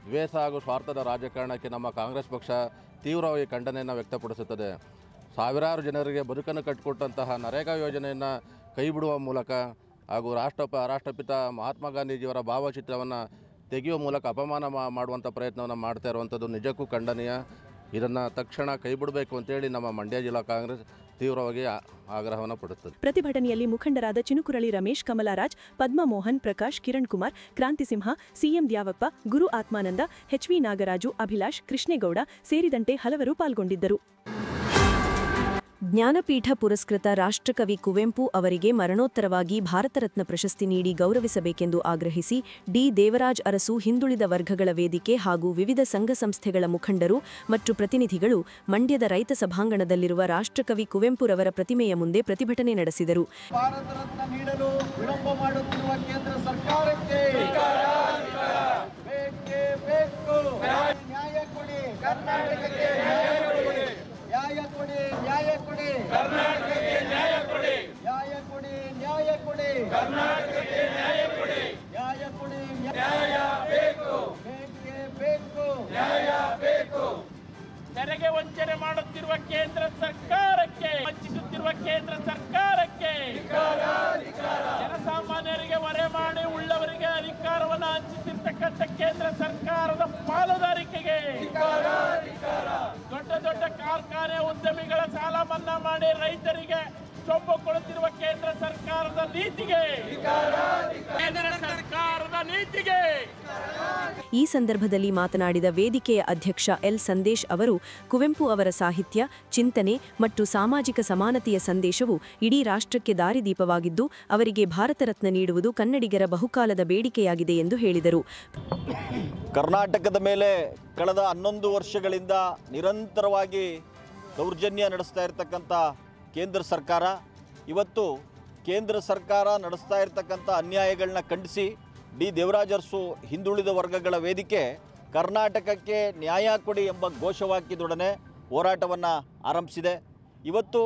Speaker 10: ದ್ವೇಷ ಹಾಗೂ ಸ್ವಾರ್ಥದ ರಾಜಕಾರಣಕ್ಕೆ ನಮ್ಮ ಕಾಂಗ್ರೆಸ್ ಪಕ್ಷ ತೀವ್ರವಾಗಿ ಖಂಡನೆಯನ್ನು ವ್ಯಕ್ತಪಡಿಸುತ್ತದೆ. ಸಾವಿರಾರು ಜನರಿಗೆ ಬದುಕನ್ನು ಕಟ್ಟಿಕೊಟ್ಟಂತಹ ನರೇಗಾ ಯೋಜನೆಯನ್ನು ಕೈಬಿಡುವ ಮೂಲಕ ಹಾಗೂ ರಾಷ್ಟ್ರಪಿತ ಮಹಾತ್ಮ ಗಾಂಧೀಜಿಯವರ ಭಾವಚಿತ್ರವನ್ನು ತೆಗೆಯುವ ಮೂಲಕ ಅಪಮಾನ ಮಾಡುವಂಥ ಪ್ರಯತ್ನವನ್ನು ಮಾಡ್ತಾ ಇರುವಂಥದ್ದು ನಿಜಕ್ಕೂ ಖಂಡನೀಯ. ಇದನ್ನು ತಕ್ಷಣ ಕೈಬಿಡಬೇಕು ಅಂತೇಳಿ ನಮ್ಮ ಮಂಡ್ಯ ಜಿಲ್ಲಾ ಕಾಂಗ್ರೆಸ್ ತೀವ್ರವಾಗಿ ಆಗ್ರಹವನ್ನು ಪಡುತ್ತದೆ.
Speaker 6: ಪ್ರತಿಭಟನೆಯಲ್ಲಿ ಮುಖಂಡರಾದ ಚಿನುಕುರಳಿ ರಮೇಶ್, ಕಮಲರಾಜ್, ಪದ್ಮಮೋಹನ್, ಪ್ರಕಾಶ್, ಕಿರಣ್ ಕುಮಾರ್, ಕ್ರಾಂತಿಸಿಂಹ, CM ದ್ಯಾವಪ್ಪ, ಗುರು ಆತ್ಮಾನಂದ, HV ನಾಗರಾಜು, ಅಭಿಲಾಷ್, ಕೃಷ್ಣೇಗೌಡ ಸೇರಿದಂತೆ ಹಲವರು ಪಾಲ್ಗೊಂಡಿದ್ದರು.
Speaker 1: ಜ್ಞಾನಪೀಠ ಪುರಸ್ಕೃತ ರಾಷ್ಟ್ರಕವಿ ಕುವೆಂಪು ಅವರಿಗೆ ಮರಣೋತ್ತರವಾಗಿ ಭಾರತ ರತ್ನ ಪ್ರಶಸ್ತಿ ನೀಡಿ ಗೌರವಿಸಬೇಕೆಂದು ಆಗ್ರಹಿಸಿ ದೇವರಾಜ್ ಅರಸು ಹಿಂದುಳಿದ ವರ್ಗಗಳ ವೇದಿಕೆ ಹಾಗೂ ವಿವಿಧ ಸಂಘ ಸಂಸ್ಥೆಗಳ ಮುಖಂಡರು ಮತ್ತು ಪ್ರತಿನಿಧಿಗಳು ಮಂಡ್ಯದ ರೈತ ಸಭಾಂಗಣದಲ್ಲಿರುವ ರಾಷ್ಟ್ರಕವಿ ಕುವೆಂಪುರವರ ಪ್ರತಿಮೆಯ ಮುಂದೆ ಪ್ರತಿಭಟನೆ ನಡೆಸಿದರು.
Speaker 11: ಭಾರತ ರತ್ನ ನೀಡಲು ವಿಳಂಬ ಮಾಡುತ್ತಿರುವ ಕೇಂದ್ರ ಸರ್ಕಾರಕ್ಕೆ ನ್ಯಾಯ ಕೊಡಿ, ಕರ್ನಾಟಕಕ್ಕೆ ನ್ಯಾಯ ಕೊಡಿ, ನ್ಯಾಯ ಕೊಡಿ, ನ್ಯಾಯ ಕೊಡಿ, ಕರ್ನಾಟಕಕ್ಕೆ ನ್ಯಾಯ ಕೊಡಿ, ನ್ಯಾಯ ಕೊಡಿ, ನ್ಯಾಯ ಕೊಡಿ, ಕರ್ನಾಟಕಕ್ಕೆ ನ್ಯಾಯ ಕೊಡಿ, ನ್ಯಾಯ ಕೊಡಿ, ನ್ಯಾಯ ಬೇಕು, ಬೇಕೇ ಬೇಕು, ನ್ಯಾಯ ಬೇಕು.
Speaker 7: ತೆರಿಗೆ ವಂಚನೆ ಮಾಡುತ್ತಿರುವ ಕೇಂದ್ರ ಸರ್ಕಾರಕ್ಕೆ, ವಂಚಿಸುತ್ತಿರುವ ಕೇಂದ್ರ ಸರ್ಕಾರಕ್ಕೆ, ಜನಸಾಮಾನ್ಯರಿಗೆ ಹೊರೆ ಮಾಡಿ ಉಳ್ಳವರಿಗೆ ಅಧಿಕಾರವನ್ನು ಹಂಚುತ್ತಿರ್ತಕ್ಕಂಥ ಕೇಂದ್ರ ಸರ್ಕಾರದ ಪಾಲುದಾರಿಕೆಗೆ, ದೊಡ್ಡ ದೊಡ್ಡ ಕಾರ್ಖಾನೆ ಉದ್ಯಮಿಗಳ ಸಾಲ ಮನ್ನಾ ಮಾಡಿ ರೈತರಿಗೆ ಚೊಂಬು ಕೊಡುತ್ತಿರುವ ಕೇಂದ್ರ ಸರ್ಕಾರದ ನೀತಿಗೆ, ಕೇಂದ್ರ ಸರ್ಕಾರದ ನೀತಿಗೆ.
Speaker 1: ಈ ಸಂದರ್ಭದಲ್ಲಿ ಮಾತನಾಡಿದ ವೇದಿಕೆಯ ಅಧ್ಯಕ್ಷ L ಸಂದೇಶ್ ಅವರು, ಕುವೆಂಪು ಅವರ ಸಾಹಿತ್ಯ, ಚಿಂತನೆ ಮತ್ತು ಸಾಮಾಜಿಕ ಸಮಾನತೆಯ ಸಂದೇಶವು ಇಡೀ ರಾಷ್ಟ್ರಕ್ಕೆ ದಾರಿದೀಪವಾಗಿದ್ದು, ಅವರಿಗೆ ಭಾರತ ರತ್ನ ನೀಡುವುದು ಕನ್ನಡಿಗರ ಬಹುಕಾಲದ ಬೇಡಿಕೆಯಾಗಿದೆ ಎಂದು ಹೇಳಿದರು.
Speaker 11: ಕರ್ನಾಟಕದ ಮೇಲೆ ಕಳೆದ 11 ವರ್ಷಗಳಿಂದ ನಿರಂತರವಾಗಿ ದೌರ್ಜನ್ಯ ನಡೆಸ್ತಾ ಇರತಕ್ಕಂಥ ಕೇಂದ್ರ ಸರ್ಕಾರ ಇವತ್ತು ಕೇಂದ್ರ ಸರ್ಕಾರ ನಡೆಸ್ತಾ ಇರತಕ್ಕಂಥ ಅನ್ಯಾಯಗಳನ್ನ ಖಂಡಿಸಿ ದೇವರಾಜ್ ಅರಸು ಹಿಂದುಳಿದ ವರ್ಗಗಳ ವೇದಿಕೆ ಕರ್ನಾಟಕಕ್ಕೆ ನ್ಯಾಯ ಕೊಡಿ ಎಂಬ ಘೋಷವಾಕ್ಯದೊಡನೆ ಹೋರಾಟವನ್ನು ಆರಂಭಿಸಿದೆ. ಇವತ್ತು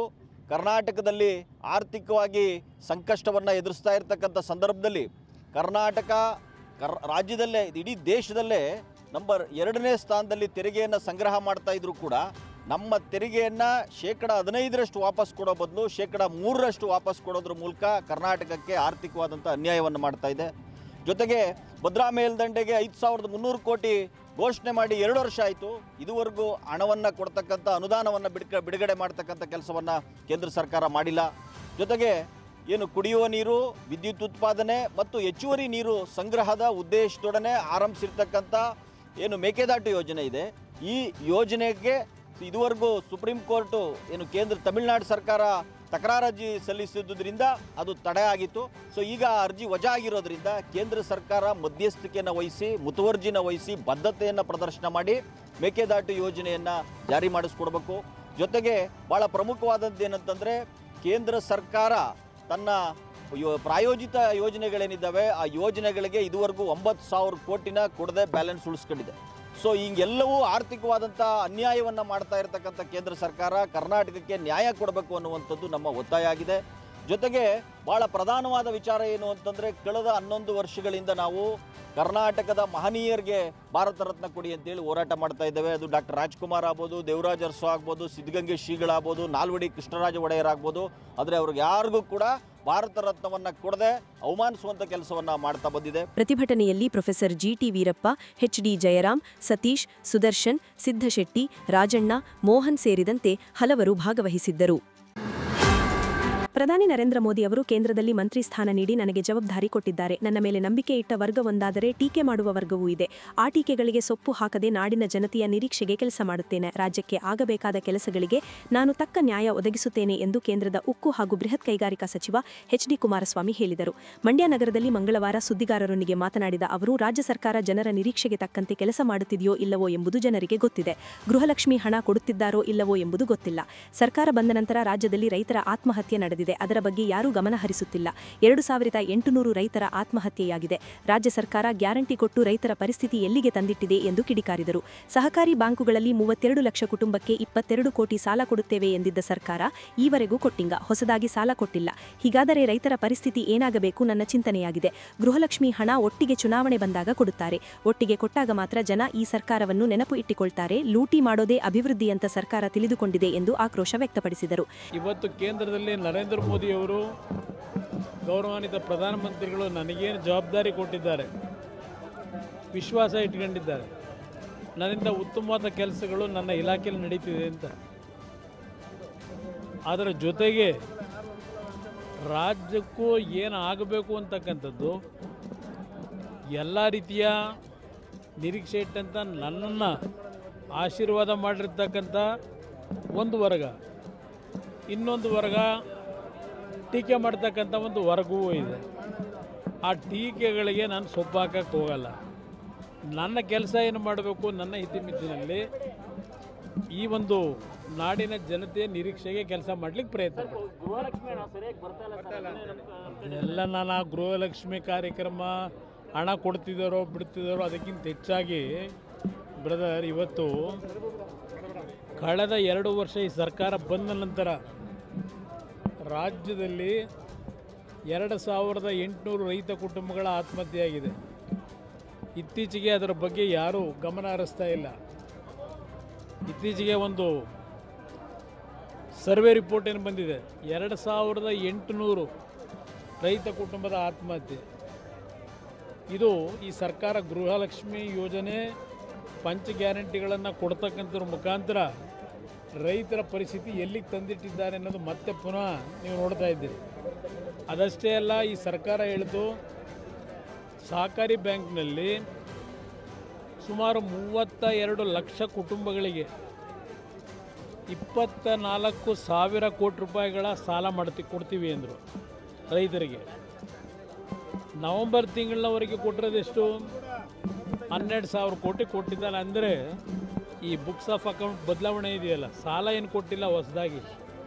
Speaker 11: ಕರ್ನಾಟಕದಲ್ಲಿ ಆರ್ಥಿಕವಾಗಿ ಸಂಕಷ್ಟವನ್ನು ಎದುರಿಸ್ತಾ ಇರತಕ್ಕಂಥ ಸಂದರ್ಭದಲ್ಲಿ ಕರ್ನಾಟಕ ರಾಜ್ಯದಲ್ಲೇ ಇಡೀ ದೇಶದಲ್ಲೇ ನಂಬರ್ 2ನೇ ಸ್ಥಾನದಲ್ಲಿ ತೆರಿಗೆಯನ್ನು ಸಂಗ್ರಹ ಮಾಡ್ತಾ ಇದ್ರು ಕೂಡ ನಮ್ಮ ತೆರಿಗೆಯನ್ನು 15% ವಾಪಸ್ ಕೊಡೋ ಬದಲು 3% ವಾಪಸ್ ಕೊಡೋದ್ರ ಮೂಲಕ ಕರ್ನಾಟಕಕ್ಕೆ ಆರ್ಥಿಕವಾದಂಥ ಅನ್ಯಾಯವನ್ನು ಮಾಡ್ತಾ ಇದೆ. ಜೊತೆಗೆ ಭದ್ರಾ ಮೇಲ್ದಂಡೆಗೆ 5300 ಕೋಟಿ ಘೋಷಣೆ ಮಾಡಿ 2 ವರ್ಷ ಆಯಿತು. ಇದುವರೆಗೂ ಹಣವನ್ನು ಕೊಡ್ತಕ್ಕಂಥ ಅನುದಾನವನ್ನು ಬಿಡುಗಡೆ ಮಾಡ್ತಕ್ಕಂಥ ಕೆಲಸವನ್ನು ಕೇಂದ್ರ ಸರ್ಕಾರ ಮಾಡಿಲ್ಲ. ಜೊತೆಗೆ ಏನು ಕುಡಿಯುವ ನೀರು, ವಿದ್ಯುತ್ ಉತ್ಪಾದನೆ ಮತ್ತು ಹೆಚ್ಚುವರಿ ನೀರು ಸಂಗ್ರಹದ ಉದ್ದೇಶದೊಡನೆ ಆರಂಭಿಸಿರ್ತಕ್ಕಂಥ ಏನು ಮೇಕೆದಾಟು ಯೋಜನೆ ಇದೆ, ಈ ಯೋಜನೆಗೆ ಇದುವರೆಗೂ ಸುಪ್ರೀಂ ಕೋರ್ಟು ಏನು ತಮಿಳುನಾಡು ಸರ್ಕಾರ ತಕರಾರು ಅರ್ಜಿ ಸಲ್ಲಿಸಿದ್ದರಿಂದ ಅದು ತಡೆ ಆಗಿತ್ತು. ಸೊ ಈಗ ಅರ್ಜಿ ವಜಾ ಆಗಿರೋದ್ರಿಂದ ಕೇಂದ್ರ ಸರ್ಕಾರ ಮಧ್ಯಸ್ಥಿಕೆಯನ್ನು ವಹಿಸಿ, ಮುತುವರ್ಜಿನ ವಹಿಸಿ, ಬದ್ಧತೆಯನ್ನು ಪ್ರದರ್ಶನ ಮಾಡಿ ಮೇಕೆದಾಟು ಯೋಜನೆಯನ್ನು ಜಾರಿ ಮಾಡಿಸ್ಕೊಡ್ಬೇಕು. ಜೊತೆಗೆ ಭಾಳ ಪ್ರಮುಖವಾದದ್ದು ಏನಂತಂದರೆ ಕೇಂದ್ರ ಸರ್ಕಾರ ತನ್ನ ಪ್ರಾಯೋಜಿತ ಯೋಜನೆಗಳೇನಿದ್ದಾವೆ ಆ ಯೋಜನೆಗಳಿಗೆ ಇದುವರೆಗೂ 9,000 ಕೋಟಿನ ಕೊಡದೆ ಬ್ಯಾಲೆನ್ಸ್ ಉಳಿಸ್ಕೊಂಡಿದೆ. ಸೊ ಹಿಂಗೆಲ್ಲವೂ ಆರ್ಥಿಕವಾದಂಥ ಅನ್ಯಾಯವನ್ನು ಮಾಡ್ತಾ ಇರತಕ್ಕಂಥ ಕೇಂದ್ರ ಸರ್ಕಾರ ಕರ್ನಾಟಕಕ್ಕೆ ನ್ಯಾಯ ಕೊಡಬೇಕು ಅನ್ನುವಂಥದ್ದು ನಮ್ಮ ಒತ್ತಾಯ ಆಗಿದೆ. ಜೊತೆಗೆ ಭಾಳ ಪ್ರಧಾನವಾದ ವಿಚಾರ ಏನು ಅಂತಂದರೆ, ಕಳೆದ 11 ವರ್ಷಗಳಿಂದ ನಾವು ಕರ್ನಾಟಕದ ಮಹನೀಯರಿಗೆ ಭಾರತ ರತ್ನ ಕೊಡಿ ಅಂತೇಳಿ ಹೋರಾಟ ಮಾಡ್ತಾ ಇದ್ದೇವೆ. ಅದು ಡಾಕ್ಟರ್ ರಾಜ್ಕುಮಾರ್ ಆಗ್ಬೋದು, ದೇವರಾಜ್ ಅರಸು ಆಗ್ಬೋದು, ಸಿದ್ಧಗಂಗೆ ಶ್ರೀಗಳಾಗ್ಬೋದು, ನಾಲ್ವಡಿ ಕೃಷ್ಣರಾಜ ಒಡೆಯರ್ ಆಗ್ಬೋದು. ಆದರೆ ಅವ್ರಿಗೆ ಯಾರಿಗೂ ಕೂಡ ಭಾರತ ರತ್ನವನ್ನು ಕೊಡದೆ ಅವಮಾನಿಸುವಂಥ ಕೆಲಸವನ್ನು ಮಾಡ್ತಾ ಬಂದಿದೆ.
Speaker 1: ಪ್ರತಿಭಟನೆಯಲ್ಲಿ ಪ್ರೊಫೆಸರ್ ಜಿಟಿ ವೀರಪ್ಪ, ಎಚ್ಡಿ ಜಯರಾಮ್, ಸತೀಶ್, ಸುದರ್ಶನ್, ಸಿದ್ದಶೆಟ್ಟಿ, ರಾಜಣ್ಣ, ಮೋಹನ್ ಸೇರಿದಂತೆ ಹಲವರು ಭಾಗವಹಿಸಿದ್ದರು. ಪ್ರಧಾನಿ ನರೇಂದ್ರ ಮೋದಿ ಅವರು ಕೇಂದ್ರದಲ್ಲಿ ಮಂತ್ರಿ ಸ್ಥಾನ ನೀಡಿ ನನಗೆ ಜವಾಬ್ದಾರಿ ಕೊಟ್ಟಿದ್ದಾರೆ. ನನ್ನ ಮೇಲೆ ನಂಬಿಕೆ ಇಟ್ಟ ವರ್ಗ ಒಂದಾದರೆ ಟೀಕೆ ಮಾಡುವ ವರ್ಗವೂ ಇದೆ. ಆ ಟೀಕೆಗಳಿಗೆ ಸೊಪ್ಪು ಹಾಕದೆ ನಾಡಿನ ಜನತೆಯ ನಿರೀಕ್ಷೆಗೆ ಕೆಲಸ ಮಾಡುತ್ತೇನೆ. ರಾಜ್ಯಕ್ಕೆ ಆಗಬೇಕಾದ ಕೆಲಸಗಳಿಗೆ ನಾನು ತಕ್ಕ ನ್ಯಾಯ ಒದಗಿಸುತ್ತೇನೆ ಎಂದು ಕೇಂದ್ರದ ಉಕ್ಕು ಹಾಗೂ ಬೃಹತ್ ಕೈಗಾರಿಕಾ ಸಚಿವ ಎಚ್ಡಿ ಕುಮಾರಸ್ವಾಮಿ ಹೇಳಿದರು. ಮಂಡ್ಯ ನಗರದಲ್ಲಿ ಮಂಗಳವಾರ ಸುದ್ದಿಗಾರರೊಂದಿಗೆ ಮಾತನಾಡಿದ ಅವರು, ರಾಜ್ಯ ಸರ್ಕಾರ ಜನರ ನಿರೀಕ್ಷೆಗೆ ತಕ್ಕಂತೆ ಕೆಲಸ ಮಾಡುತ್ತಿದೆಯೋ ಇಲ್ಲವೋ ಎಂಬುದು ಜನರಿಗೆ ಗೊತ್ತಿದೆ. ಗೃಹಲಕ್ಷ್ಮಿ ಹಣ ಕೊಡುತ್ತಿದ್ದಾರೋ ಇಲ್ಲವೋ ಎಂಬುದು ಗೊತ್ತಿಲ್ಲ. ಸರ್ಕಾರ ಬಂದ ನಂತರ ರಾಜ್ಯದಲ್ಲಿ ರೈತರ ಆತ್ಮಹತ್ಯೆ ನಡೆದಿದೆ. ಅದರ ಬಗ್ಗೆ ಯಾರೂ ಗಮನ ಹರಿಸುತ್ತಿಲ್ಲ. 2800 ರೈತರ ಆತ್ಮಹತ್ಯೆಯಾಗಿದೆ. ರಾಜ್ಯ ಸರ್ಕಾರ ಗ್ಯಾರಂಟಿ ಕೊಟ್ಟು ರೈತರ ಪರಿಸ್ಥಿತಿ ಎಲ್ಲಿಗೆ ತಂದಿಟ್ಟಿದೆ ಎಂದು ಕಿಡಿಕಾರಿದರು. ಸಹಕಾರಿ ಬ್ಯಾಂಕುಗಳಲ್ಲಿ 32 ಲಕ್ಷ ಕುಟುಂಬಕ್ಕೆ 22 ಕೋಟಿ ಸಾಲ ಕೊಡುತ್ತೇವೆ ಎಂದಿದ್ದ ಸರ್ಕಾರ ಈವರೆಗೂ ಕೊಟ್ಟಿಲ್ಲ. ಹೊಸದಾಗಿ ಸಾಲ ಕೊಟ್ಟಿಲ್ಲ. ಹೀಗಾದರೆ ರೈತರ ಪರಿಸ್ಥಿತಿ ಏನಾಗಬೇಕು ನನ್ನ ಚಿಂತನೆಯಾಗಿದೆ. ಗೃಹಲಕ್ಷ್ಮಿ ಹಣ ಒಟ್ಟಿಗೆ ಚುನಾವಣೆ ಬಂದಾಗ ಕೊಡುತ್ತಾರೆ. ಒಟ್ಟಿಗೆ ಕೊಟ್ಟಾಗ ಮಾತ್ರ ಜನ ಈ ಸರ್ಕಾರವನ್ನು ನೆನಪು ಇಟ್ಟಿಕೊಳ್ತಾರೆ. ಲೂಟಿ ಮಾಡೋದೇ ಅಭಿವೃದ್ಧಿ ಅಂತ ಸರ್ಕಾರ ತಿಳಿದುಕೊಂಡಿದೆ ಎಂದು ಆಕ್ರೋಶ ವ್ಯಕ್ತಪಡಿಸಿದರು.
Speaker 3: ಇವತ್ತು ಕೇಂದ್ರದಲ್ಲಿ ನರೇಂದ್ರ ಮೋದಿಯವರು ಗೌರವಾನ್ವಿತ ಪ್ರಧಾನಮಂತ್ರಿಗಳು ನನಗೇನು ಜವಾಬ್ದಾರಿ ಕೊಟ್ಟಿದ್ದಾರೆ, ವಿಶ್ವಾಸ ಇಟ್ಕೊಂಡಿದ್ದಾರೆ, ನನ್ನಿಂದ ಉತ್ತಮವಾದ ಕೆಲಸಗಳು ನನ್ನ ಇಲಾಖೆಯಲ್ಲಿ ನಡೀತಿದೆ ಅಂತ. ಅದರ ಜೊತೆಗೆ ರಾಜ್ಯಕ್ಕೂ ಏನು ಆಗಬೇಕು ಅಂತಕ್ಕಂಥದ್ದು ಎಲ್ಲ ರೀತಿಯ ನಿರೀಕ್ಷೆ ಇಟ್ಟಂಥ ನನ್ನನ್ನು ಆಶೀರ್ವಾದ ಮಾಡಿರ್ತಕ್ಕಂಥ ಒಂದು ವರ್ಗ, ಇನ್ನೊಂದು ವರ್ಗ ಟೀಕೆ ಮಾಡ್ತಕ್ಕಂಥ ಒಂದು ವರ್ಗವೂ ಇದೆ. ಆ ಟೀಕೆಗಳಿಗೆ ನಾನು ಸೊಪ್ಪು ಹಾಕಕ್ಕೆ ಹೋಗಲ್ಲ. ನನ್ನ ಕೆಲಸ ಏನು ಮಾಡಬೇಕು, ನನ್ನ ಇತಿಮಿತಿನಲ್ಲಿ ಈ ಒಂದು ನಾಡಿನ ಜನತೆಯ ನಿರೀಕ್ಷೆಗೆ ಕೆಲಸ ಮಾಡಲಿಕ್ಕೆ ಪ್ರಯತ್ನ ಎಲ್ಲ ನಾನು ಆ ಗೃಹಲಕ್ಷ್ಮಿ ಕಾರ್ಯಕ್ರಮ ಹಣ ಕೊಡ್ತಿದ್ದಾರೋ ಬಿಡ್ತಿದ್ದಾರೋ ಅದಕ್ಕಿಂತ ಹೆಚ್ಚಾಗಿ ಬ್ರದರ್, ಇವತ್ತು ಕಳೆದ 2 ವರ್ಷ ಈ ಸರ್ಕಾರ ಬಂದ ನಂತರ ರಾಜ್ಯದಲ್ಲಿ 2800 ರೈತ ಕುಟುಂಬಗಳ ಆತ್ಮಹತ್ಯೆಯಾಗಿದೆ. ಇತ್ತೀಚೆಗೆ ಅದರ ಬಗ್ಗೆ ಯಾರೂ ಗಮನ ಹರಿಸ್ತಾ ಇಲ್ಲ. ಇತ್ತೀಚೆಗೆ ಒಂದು ಸರ್ವೆ ರಿಪೋರ್ಟ್ ಏನು ಬಂದಿದೆ, 2800 ರೈತ ಕುಟುಂಬದ ಆತ್ಮಹತ್ಯೆ. ಇದು ಈ ಸರ್ಕಾರ ಗೃಹಲಕ್ಷ್ಮಿ ಯೋಜನೆ ಪಂಚ ಗ್ಯಾರಂಟಿಗಳನ್ನು ಕೊಡ್ತಕ್ಕಂಥದ್ರ ಮುಖಾಂತರ ರೈತರ ಪರಿಸ್ಥಿತಿ ಎಲ್ಲಿಗೆ ತಂದಿಟ್ಟಿದ್ದಾರೆ ಅನ್ನೋದು ಮತ್ತೆ ಪುನಃ ನೀವು ನೋಡ್ತಾ ಇದ್ದೀರಿ. ಅದಷ್ಟೇ ಅಲ್ಲ, ಈ ಸರ್ಕಾರ ಹೇಳಿತು ಸಹಕಾರಿ ಬ್ಯಾಂಕ್ನಲ್ಲಿ ಸುಮಾರು 32 ಲಕ್ಷ ಕುಟುಂಬಗಳಿಗೆ 24,000 ಕೋಟಿ ರೂಪಾಯಿಗಳ ಸಾಲ ಕೊಡ್ತೀವಿ ಅಂದರು ರೈತರಿಗೆ. ನವೆಂಬರ್ ತಿಂಗಳವರೆಗೆ ಕೊಟ್ಟಿರೋದೆಷ್ಟು? 12,000 ಕೋಟಿ ಕೊಟ್ಟಿದ್ದಾರೆ. ಅಂದರೆ ಈ ಬುಕ್ಸ್ ಆಫ್ ಅಕೌಂಟ್ ಬದಲಾವಣೆ ಇದೆಯಲ್ಲ, ಸಾಲ ಏನು ಕೊಟ್ಟಿಲ್ಲ ಹೊಸದಾಗಿ,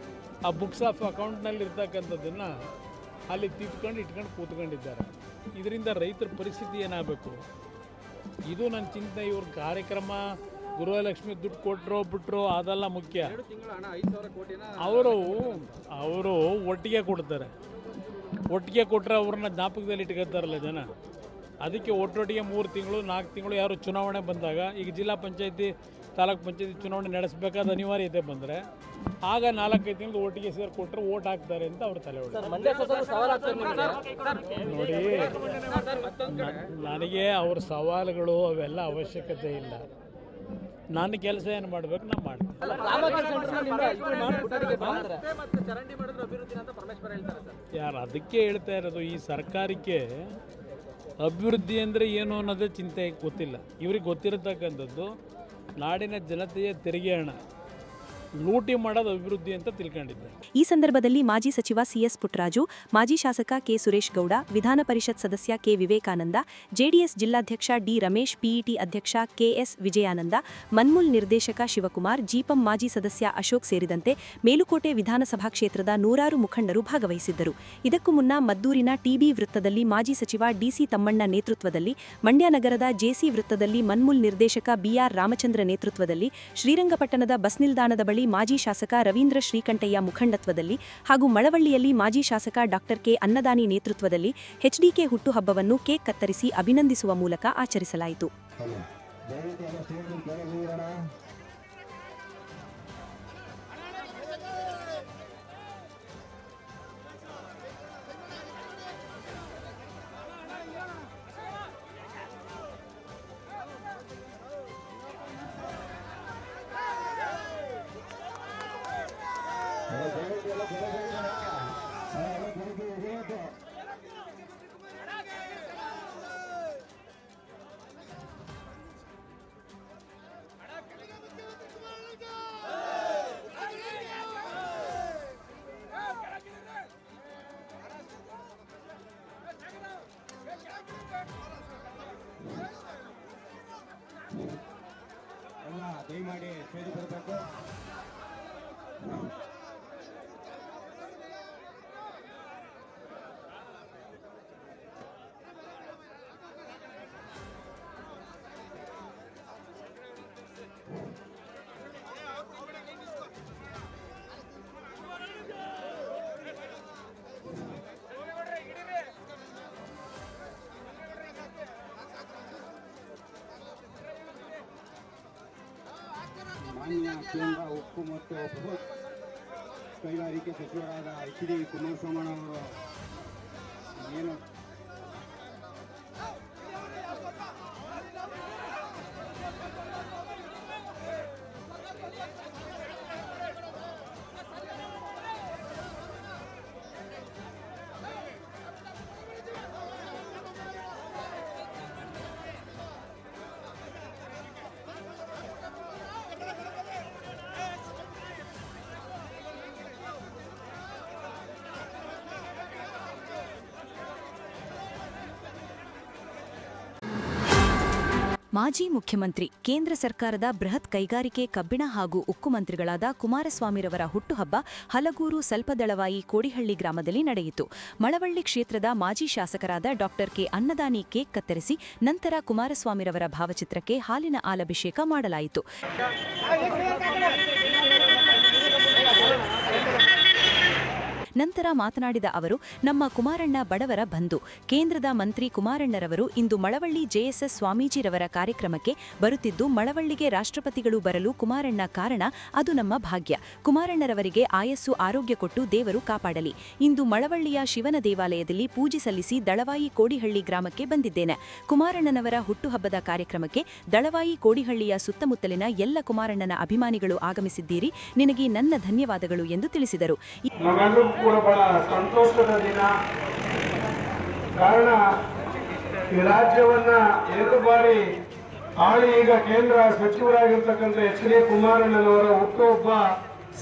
Speaker 3: ಆ ಬುಕ್ಸ್ ಆಫ್ ಅಕೌಂಟ್ನಲ್ಲಿ ಇರ್ತಕ್ಕಂಥದ್ದನ್ನು ಅಲ್ಲಿ ಇಟ್ಕೊಂಡು ಕೂತ್ಕೊಂಡಿದ್ದಾರೆ. ಇದರಿಂದ ರೈತರ ಪರಿಸ್ಥಿತಿ ಏನಾಗಬೇಕು? ಇದು ನನ್ನ ಚಿಂತನೆ. ಇವ್ರ ಕಾರ್ಯಕ್ರಮ ಗೃಹಲಕ್ಷ್ಮಿ ದುಡ್ಡು ಕೊಟ್ಟರೋ ಬಿಟ್ಟರೋ ಅದೆಲ್ಲ ಮುಖ್ಯ. ಅವರು ಒಟ್ಟಿಗೆ ಕೊಡ್ತಾರೆ. ಒಟ್ಟಿಗೆ ಕೊಟ್ಟರೆ ಅವ್ರನ್ನ ಜ್ಞಾಪಕದಲ್ಲಿ ಇಟ್ಕೊತಾರಲ್ಲ ಜನ, ಅದಕ್ಕೆ ಒಟ್ಟೊಟ್ಟಿಗೆ 3 ತಿಂಗಳು 4 ತಿಂಗಳು ಯಾರು ಚುನಾವಣೆ ಬಂದಾಗ ಈಗ ಜಿಲ್ಲಾ ಪಂಚಾಯತಿ ತಾಲೂಕು ಪಂಚಾಯತಿ ಚುನಾವಣೆ ನಡೆಸಬೇಕಾದ ಅನಿವಾರ್ಯತೆ ಬಂದರೆ ಆಗ 4-5 ತಿಂಗಳು ಒಟ್ಟಿಗೆ ಸೇರಿ ಕೊಟ್ಟರೆ ಓಟ್ ಹಾಕ್ತಾರೆ ಅಂತ ಅವ್ರ ತಲೆ ಹೊಡೆ. ನೋಡಿ, ನನಗೆ ಅವ್ರ ಸವಾಲುಗಳು ಅವೆಲ್ಲ ಅವಶ್ಯಕತೆ ಇಲ್ಲ. ನನ್ನ ಕೆಲಸ ಏನು ಮಾಡಬೇಕು ನಾನು ಮಾಡ್ತೀನಿ. ಯಾರು ಅದಕ್ಕೆ ಹೇಳ್ತಾ ಇರೋದು, ಈ ಸರ್ಕಾರಕ್ಕೆ ಅಭಿವೃದ್ಧಿ ಅಂದರೆ ಏನು ಅನ್ನೋದೇ ಚಿಂತೆ ಗೊತ್ತಿಲ್ಲ. ಇವ್ರಿಗೆ ಗೊತ್ತಿರತಕ್ಕಂಥದ್ದು ನಾಡಿನ ಜನತೆಯ ತೆರಿಗೆ ಹಣ ಲೂಟಿ ಮಾಡೋದು ಅಭಿವೃದ್ಧಿ ಅಂತ ತಿಳ್ಕೊಂಡಿದ್ದಾರೆ.
Speaker 1: ಈ ಸಂದರ್ಭದಲ್ಲಿ ಮಾಜಿ ಸಚಿವ ಸಿಎಸ್ ಪುಟ್ಟರಾಜು, ಮಾಜಿ ಶಾಸಕ ಕೆ ಸುರೇಶ್ ಗೌಡ, ವಿಧಾನ ಪರಿಷತ್ ಸದಸ್ಯ ಕೆ ವಿವೇಕಾನಂದ, ಜೆಡಿಎಸ್ ಜಿಲ್ಲಾಧ್ಯಕ್ಷ ಡಿ ರಮೇಶ್, ಪಿಇಟಿ ಅಧ್ಯಕ್ಷ ಕೆಎಸ್ ವಿಜಯಾನಂದ, ಮನ್ಮೂಲ್ ನಿರ್ದೇಶಕ ಶಿವಕುಮಾರ್, ಜಿಪಂ ಮಾಜಿ ಸದಸ್ಯ ಅಶೋಕ್ ಸೇರಿದಂತೆ ಮೇಲುಕೋಟೆ ವಿಧಾನಸಭಾ ಕ್ಷೇತ್ರದ ನೂರಾರು ಮುಖಂಡರು ಭಾಗವಹಿಸಿದ್ದರು. ಇದಕ್ಕೂ ಮುನ್ನ ಮದ್ದೂರಿನ ಟಿಬಿ ವೃತ್ತದಲ್ಲಿ ಮಾಜಿ ಸಚಿವ ಡಿಸಿ ತಮ್ಮಣ್ಣ ನೇತೃತ್ವದಲ್ಲಿ, ಮಂಡ್ಯ ನಗರದ ಜೆಸಿ ವೃತ್ತದಲ್ಲಿ ಮನ್ಮೂಲ್ ನಿರ್ದೇಶಕ ಬಿಆರ್ ರಾಮಚಂದ್ರ ನೇತೃತ್ವದಲ್ಲಿ, ಶ್ರೀರಂಗಪಟ್ಟಣದ ಬಸ್ ನಿಲ್ದಾಣದ ಬಳಿ ಮಾಜಿ ಶಾಸಕ ರವೀಂದ್ರ ಶ್ರೀಕಂಠಯ್ಯ ಮುಖಂಡತ್ವದಲ್ಲಿ ಹಾಗೂ ಮಳವಳ್ಳಿಯಲ್ಲಿ ಮಾಜಿ ಶಾಸಕ ಡಾಕ್ಟರ್ ಕೆ ಅನ್ನದಾನಿ ನೇತೃತ್ವದಲ್ಲಿ ಎಚ್ಡಿಕೆ ಹುಟ್ಟುಹಬ್ಬವನ್ನು ಕೇಕ್ ಕತ್ತರಿಸಿ ಅಭಿನಂದಿಸುವ ಮೂಲಕ ಆಚರಿಸಲಾಯಿತು.
Speaker 11: ದಯಮಾಡಿ ಸೇರಿ ಬರಬೇಕು. ಮಾನ್ಯ ಕೇಂದ್ರ ಉಕ್ಕು ಮತ್ತು ಬೃಹತ್ ಕೈಗಾರಿಕೆ ಸಚಿವರಾದ ಎಚ್ ಡಿ ಕುಮಾರಸ್ವಾಮಿ ಅವರು ಏನು
Speaker 1: ಮಾಜಿ ಮುಖ್ಯಮಂತ್ರಿ, ಕೇಂದ್ರ ಸರ್ಕಾರದ ಬೃಹತ್ ಕೈಗಾರಿಕೆ, ಕಬ್ಬಿಣ ಹಾಗೂ ಉಕ್ಕು ಮಂತ್ರಿಗಳಾದ ಕುಮಾರಸ್ವಾಮಿರವರ ಹುಟ್ಟುಹಬ್ಬ ಹಲಗೂರು ಸಲ್ಪದಳವಾಯಿ ಕೋಡಿಹಳ್ಳಿ ಗ್ರಾಮದಲ್ಲಿ ನಡೆಯಿತು. ಮಳವಳ್ಳಿ ಕ್ಷೇತ್ರದ ಮಾಜಿ ಶಾಸಕರಾದ ಡಾಕ್ಟರ್ ಕೆ ಅನ್ನದಾನಿ ಕೇಕ್ ಕತ್ತರಿಸಿ ನಂತರ ಕುಮಾರಸ್ವಾಮಿರವರ ಭಾವಚಿತ್ರಕ್ಕೆ ಹಾಲಿನ ಆಲಭಿಷೇಕ ಮಾಡಲಾಯಿತು. ನಂತರ ಮಾತನಾಡಿದ ಅವರು, ನಮ್ಮ ಕುಮಾರಣ್ಣ ಬಡವರ ಬಂಧು. ಕೇಂದ್ರದ ಮಂತ್ರಿ ಕುಮಾರಣ್ಣರವರು ಇಂದು ಮಳವಳ್ಳಿ ಜೆಎಸ್ಎಸ್ ಸ್ವಾಮೀಜಿರವರ ಕಾರ್ಯಕ್ರಮಕ್ಕೆ ಬರುತ್ತಿದ್ದು, ಮಳವಳ್ಳಿಗೆ ರಾಷ್ಟ್ರಪತಿಗಳು ಬರಲು ಕುಮಾರಣ್ಣ ಕಾರಣ. ಅದು ನಮ್ಮ ಭಾಗ್ಯ. ಕುಮಾರಣ್ಣರವರಿಗೆ ಆಯಸ್ಸು ಆರೋಗ್ಯ ಕೊಟ್ಟು ದೇವರು ಕಾಪಾಡಲಿ. ಇಂದು ಮಳವಳ್ಳಿಯ ಶಿವನ ದೇವಾಲಯದಲ್ಲಿ ಪೂಜೆ ಸಲ್ಲಿಸಿ ದಳವಾಯಿ ಕೋಡಿಹಳ್ಳಿ ಗ್ರಾಮಕ್ಕೆ ಬಂದಿದ್ದೇನೆ. ಕುಮಾರಣ್ಣನವರ ಹುಟ್ಟುಹಬ್ಬದ ಕಾರ್ಯಕ್ರಮಕ್ಕೆ ದಳವಾಯಿ ಕೋಡಿಹಳ್ಳಿಯ ಸುತ್ತಮುತ್ತಲಿನ ಎಲ್ಲ ಕುಮಾರಣ್ಣನ ಅಭಿಮಾನಿಗಳು ಆಗಮಿಸಿದ್ದೀರಿ. ನಿನಗೆ ನನ್ನ ಧನ್ಯವಾದಗಳು ಎಂದು ತಿಳಿಸಿದರು.
Speaker 5: ಕೂಡ ಬಹಳ ಸಂತೋಷದ ದಿನ. ಕಾರಣ, ಈ ರಾಜ್ಯವನ್ನ 2 ಬಾರಿ ಆಳಿ ಈಗ ಕೇಂದ್ರ ಸಚಿವರಾಗಿರ್ತಕ್ಕಂಥ ಎಚ್ ಡಿ ಕುಮಾರಣ್ಣನವರ ಹುಟ್ಟುಹಬ್ಬ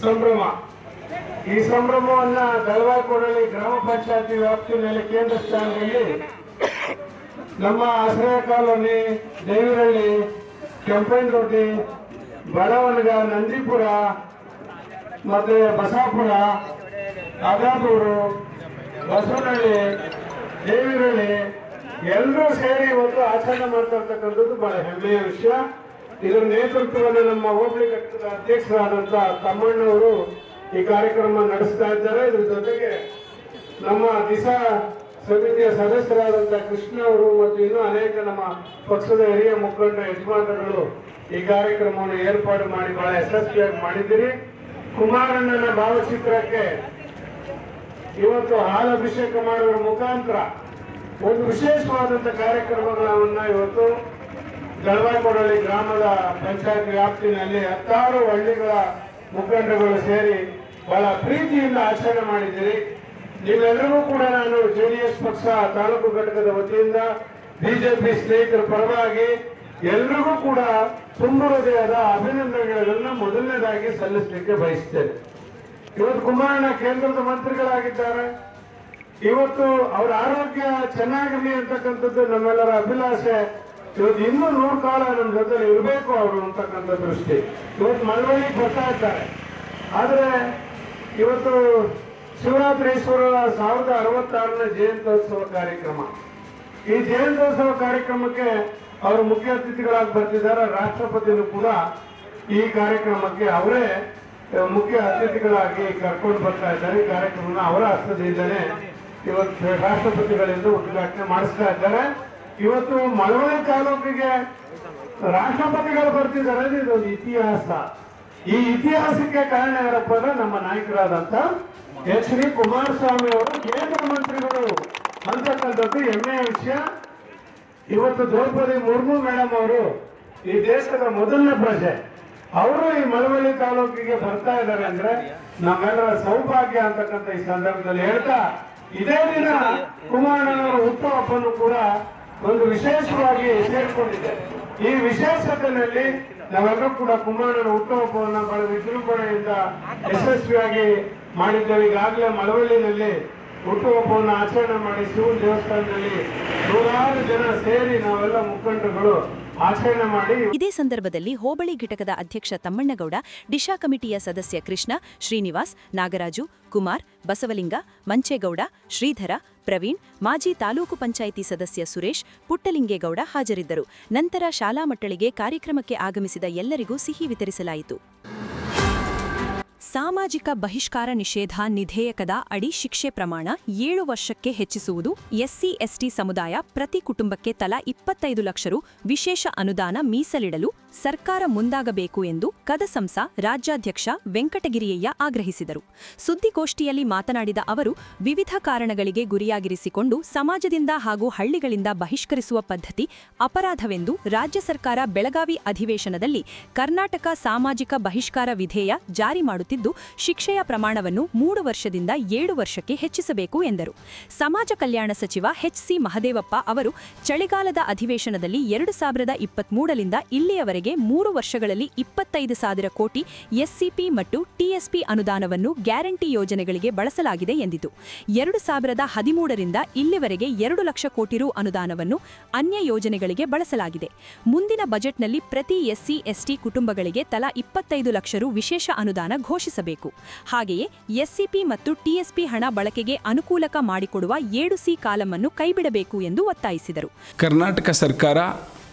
Speaker 5: ಸಂಭ್ರಮ. ಈ ಸಂಭ್ರಮವನ್ನ ದಳವಾಯಿ ಕೋಡಹಳ್ಳಿ ಗ್ರಾಮ ಪಂಚಾಯತಿ ವ್ಯಾಪ್ತಿಯಲ್ಲಿ ಕೇಂದ್ರ ಸ್ಥಾನದಲ್ಲಿ ನಮ್ಮ ಆಶ್ರಯ ಕಾಲೋನಿ, ದೇವಿರಳ್ಳಿ, ಕೆಂಪೇನದೊಡ್ಡಿ, ಬಡವನಗ, ನಂದಿಪುರ ಮತ್ತೆ ಬಸಾಪುರ, ಆಗಾದೂರು, ಬಸವನಹಳ್ಳಿ, ದೇವಿರಳ್ಳಿ ಎಲ್ಲರೂ ಸೇರಿ ಒಂದು ಆಚರಣೆ ಮಾಡ್ತಾ ಇರ್ತಕ್ಕಂಥದ್ದು ಬಹಳ ಹೆಮ್ಮೆಯ ವಿಷಯ. ಇದರ ನೇತೃತ್ವವನ್ನು ನಮ್ಮ ಹೋಬಳಿ ಘಟಕದ ಅಧ್ಯಕ್ಷರಾದಂಥ ತಮ್ಮಣ್ಣವರು ಈ ಕಾರ್ಯಕ್ರಮ ನಡೆಸ್ತಾ ಇದ್ದಾರೆ. ಇದ್ರ ಜೊತೆಗೆ ನಮ್ಮ ದಿಶಾ
Speaker 12: ಸಮಿತಿಯ ಸದಸ್ಯರಾದಂಥ ಕೃಷ್ಣ ಅವರು ಮತ್ತು ಇನ್ನೂ ಅನೇಕ ನಮ್ಮ ಪಕ್ಷದ ಹಿರಿಯ ಮುಖಂಡ ಯಜಮಾನರುಗಳು ಈ ಕಾರ್ಯಕ್ರಮವನ್ನು ಏರ್ಪಾಡು ಮಾಡಿ ಬಹಳ ಯಶಸ್ವಿಯಾಗಿ ಮಾಡಿದ್ದೀರಿ. ಕುಮಾರಣ್ಣನ ಭಾವಚಿತ್ರಕ್ಕೆ ಇವತ್ತು ಹಾಲಾಭಿಷೇಕ ಮಾಡುವ ಮುಖಾಂತರ ಒಂದು ವಿಶೇಷವಾದಂಥ ಕಾರ್ಯಕ್ರಮಗಳನ್ನ ಇವತ್ತು ದಳವಾಯಿಕೊಡಲಿ ಗ್ರಾಮದ ಪಂಚಾಯತ್ ವ್ಯಾಪ್ತಿನಲ್ಲಿ 16 ಹಳ್ಳಿಗಳ ಮುಖಂಡರುಗಳು ಸೇರಿ ಬಹಳ ಪ್ರೀತಿಯಿಂದ ಆಚರಣೆ ಮಾಡಿದ್ದೀರಿ. ನೀವೆಲ್ಲರಿಗೂ ಕೂಡ ನಾನು JDS ಪಕ್ಷ ತಾಲೂಕು ಘಟಕದ ವತಿಯಿಂದ ಬಿಜೆಪಿ ಸ್ನೇಹಿತರ ಪರವಾಗಿ ಎಲ್ರಿಗೂ ಕೂಡ ತುಂಬ ಹೃದಯದ ಅಭಿನಂದನೆಗಳನ್ನು ಮೊದಲನೇದಾಗಿ ಸಲ್ಲಿಸಲಿಕ್ಕೆ ಬಯಸ್ತೇನೆ. ಇವತ್ತು ಕುಮಾರಣ್ಣ ಕೇಂದ್ರದ ಮಂತ್ರಿಗಳಾಗಿದ್ದಾರೆ. ಇವತ್ತು ಅವರ ಆರೋಗ್ಯ ಚೆನ್ನಾಗಿರಲಿ ಅಂತಕ್ಕಂಥದ್ದು ನಮ್ಮೆಲ್ಲರ ಅಭಿಲಾಷೆ. ಇವತ್ತು ಇನ್ನೂ 100 ಕಾಲ ನಮ್ಮ ಜೊತೆ ಇರಬೇಕು ಅವರು ಅಂತಕ್ಕಂಥ ದೃಷ್ಟಿ. ಇವತ್ತು ಮಳವಳ್ಳಿಗೆ ಬರ್ತಾ ಇದ್ದಾರೆ. ಆದರೆ ಇವತ್ತು ಶಿವರಾತ್ರೀಶ್ವರರ 1066ನೇ ಜಯಂತ್ಯೋತ್ಸವ ಕಾರ್ಯಕ್ರಮ, ಈ ಜಯಂತ್ಯೋತ್ಸವ ಕಾರ್ಯಕ್ರಮಕ್ಕೆ ಅವರು ಮುಖ್ಯ ಅತಿಥಿಗಳಾಗಿ ಬರ್ತಿದ್ದಾರೆ. ರಾಷ್ಟ್ರಪತಿಗಳು ಕೂಡ ಈ ಕಾರ್ಯಕ್ರಮಕ್ಕೆ ಅವರೇ ಮುಖ್ಯ ಅತಿಥಿಗಳಾಗಿ ಕರ್ಕೊಂಡು ಬರ್ತಾ ಇದ್ದಾರೆ. ಈ ಕಾರ್ಯಕ್ರಮನ ಅವರ ಹಸ್ತದಿಂದಲೇ ಇವತ್ತು ರಾಷ್ಟ್ರಪತಿಗಳಿಂದ ಉದ್ಘಾಟನೆ ಮಾಡಿಸ್ತಾ ಇದ್ದಾರೆ. ಇವತ್ತು ಮಳವಳ್ಳಿ ತಾಲೂಕಿಗೆ ರಾಷ್ಟ್ರಪತಿಗಳು ಬರ್ತಿದ್ದಾರೆ. ಇದೊಂದು ಇತಿಹಾಸ. ಈ ಇತಿಹಾಸಕ್ಕೆ ಕಾರಣ ಯಾರಪ್ಪ ಅಂದ್ರೆ ನಮ್ಮ ನಾಯಕರಾದಂತ HD ಕುಮಾರಸ್ವಾಮಿ ಅವರು ಕೇಂದ್ರ ಮಂತ್ರಿಗಳು ಅಂತಕ್ಕಂಥದ್ದು ಹೆಮ್ಮೆಯ ವಿಷಯ. ಇವತ್ತು ದ್ರೌಪದಿ ಮುರ್ಮು ಮೇಡಮ್ ಅವರು ಈ ದೇಶದ ಮೊದಲನೇ ಪ್ರಜೆ, ಅವರು ಈ ಮಳವಳ್ಳಿ ತಾಲೂಕಿಗೆ ಬರ್ತಾ ಇದ್ದಾರೆ ಅಂದ್ರೆ ನಮ್ಮೆಲ್ಲರ ಸೌಭಾಗ್ಯ ಅಂತಕ್ಕಂಥ ಈ ಸಂದರ್ಭದಲ್ಲಿ ಹೇಳ್ತಾ, ಇದೇ ದಿನ ಕುಮಾರಣ್ಣನವರ ಹುಟ್ಟುಹಬ್ಬನ್ನು ಕೂಡ ಒಂದು ವಿಶೇಷವಾಗಿ ಸೇರಿಕೊಂಡಿದೆ. ಈ ವಿಶೇಷತೆಯಲ್ಲಿ ನಾವೆಲ್ಲರೂ ಕೂಡ ಕುಮಾರಣ್ಣನ ಹುಟ್ಟುಹಬ್ಬವನ್ನು ಬಹಳ ವಿಜೃಂಭಣೆಯಿಂದ ಯಶಸ್ವಿಯಾಗಿ ಮಾಡಿದ್ದೇವೆ. ಈಗಾಗಲೇ ಮಳವಳ್ಳಿನಲ್ಲಿ ಹುಟ್ಟುಹಬ್ಬವನ್ನು ಆಚರಣೆ ಮಾಡಿ ಶಿವನ ದೇವಸ್ಥಾನದಲ್ಲಿ 100 ಜನ ಸೇರಿ ನಾವೆಲ್ಲ ಮುಖಂಡರುಗಳು ಆಚರಣೆ ಮಾಡಿ.
Speaker 1: ಇದೇ ಸಂದರ್ಭದಲ್ಲಿ ಹೋಬಳಿ ಘಟಕದ ಅಧ್ಯಕ್ಷ ತಮ್ಮಣ್ಣಗೌಡ, ದಿಶಾ ಕಮಿಟಿಯ ಸದಸ್ಯ ಕೃಷ್ಣ, ಶ್ರೀನಿವಾಸ್, ನಾಗರಾಜು, ಕುಮಾರ್, ಬಸವಲಿಂಗ, ಮಂಚೇಗೌಡ, ಶ್ರೀಧರ, ಪ್ರವೀಣ್, ಮಾಜಿ ತಾಲೂಕು ಪಂಚಾಯಿತಿ ಸದಸ್ಯ ಸುರೇಶ್, ಪುಟ್ಟಲಿಂಗೇಗೌಡ ಹಾಜರಿದ್ದರು. ನಂತರ ಶಾಲಾ ಮಕ್ಕಳಿಗೆ ಕಾರ್ಯಕ್ರಮಕ್ಕೆ ಆಗಮಿಸಿದ ಎಲ್ಲರಿಗೂ ಸಿಹಿ ವಿತರಿಸಲಾಯಿತು. ಸಾಮಾಜಿಕ ಬಹಿಷ್ಕಾರ ನಿಷೇಧ ನಿಧೇಯಕದ ಅಡಿ ಶಿಕ್ಷೆ ಪ್ರಮಾಣ 7 ವರ್ಷಕ್ಕೆ ಹೆಚ್ಚಿಸುವುದು, SC/ST ಸಮುದಾಯ ಪ್ರತಿ ಕುಟುಂಬಕ್ಕೆ ತಲಾ 25 ಲಕ್ಷ ರು ವಿಶೇಷ ಅನುದಾನ ಮೀಸಲಿಡಲು ಸರ್ಕಾರ ಮುಂದಾಗಬೇಕು ಎಂದು ಕದಸಂಸ ರಾಜ್ಯಾಧ್ಯಕ್ಷ ವೆಂಕಟಗಿರಿಯಯ್ಯ ಆಗ್ರಹಿಸಿದರು. ಸುದ್ದಿಗೋಷ್ಠಿಯಲ್ಲಿ ಮಾತನಾಡಿದ ಅವರು, ವಿವಿಧ ಕಾರಣಗಳಿಗೆ ಗುರಿಯಾಗಿರಿಸಿಕೊಂಡು ಸಮಾಜದಿಂದ ಹಾಗೂ ಹಳ್ಳಿಗಳಿಂದ ಬಹಿಷ್ಕರಿಸುವ ಪದ್ಧತಿ ಅಪರಾಧವೆಂದು ರಾಜ್ಯ ಸರ್ಕಾರ ಬೆಳಗಾವಿ ಅಧಿವೇಶನದಲ್ಲಿ ಕರ್ನಾಟಕ ಸಾಮಾಜಿಕ ಬಹಿಷ್ಕಾರ ವಿಧೇಯ ಜಾರಿ ಮಾಡುತ್ತಿದ್ದು, ಶಿಕ್ಷೆಯ ಪ್ರಮಾಣವನ್ನು 3 ವರ್ಷದಿಂದ 7 ವರ್ಷಕ್ಕೆ ಹೆಚ್ಚಿಸಬೇಕು ಎಂದರು. ಸಮಾಜ ಕಲ್ಯಾಣ ಸಚಿವ HC ಮಹದೇವಪ್ಪ ಅವರು ಚಳಿಗಾಲದ ಅಧಿವೇಶನದಲ್ಲಿ 2023ರಿಂದ ಇಲ್ಲಿಯವರೆಗೆ 3 ವರ್ಷಗಳಲ್ಲಿ 25,000 ಕೋಟಿ SCP ಮತ್ತು TSP ಅನುದಾನವನ್ನು ಗ್ಯಾರಂಟಿ ಯೋಜನೆಗಳಿಗೆ ಬಳಸಲಾಗಿದೆ ಎಂದಿತು. 2013ರಿಂದ ಇಲ್ಲಿವರೆಗೆ 2 ಲಕ್ಷ ಕೋಟಿ ರು ಅನುದಾನವನ್ನು ಅನ್ಯ ಯೋಜನೆಗಳಿಗೆ ಬಳಸಲಾಗಿದೆ. ಮುಂದಿನ ಬಜೆಟ್ನಲ್ಲಿ ಪ್ರತಿ SC/ST ಕುಟುಂಬಗಳಿಗೆ ತಲಾ 25 ಲಕ್ಷ ರು ವಿಶೇಷ ಅನುದಾನ ಘೋಷಿಸಬೇಕು. ಹಾಗೆಯೇ SCP ಮತ್ತು TSP ಹಣ ಬಳಕೆಗೆ ಅನುಕೂಲಕ ಮಾಡಿಕೊಡುವ 7C ಕಾಲಂ ಅನ್ನು ಕೈಬಿಡಬೇಕು ಎಂದು ಒತ್ತಾಯಿಸಿದರು.
Speaker 13: ಕರ್ನಾಟಕ ಸರ್ಕಾರ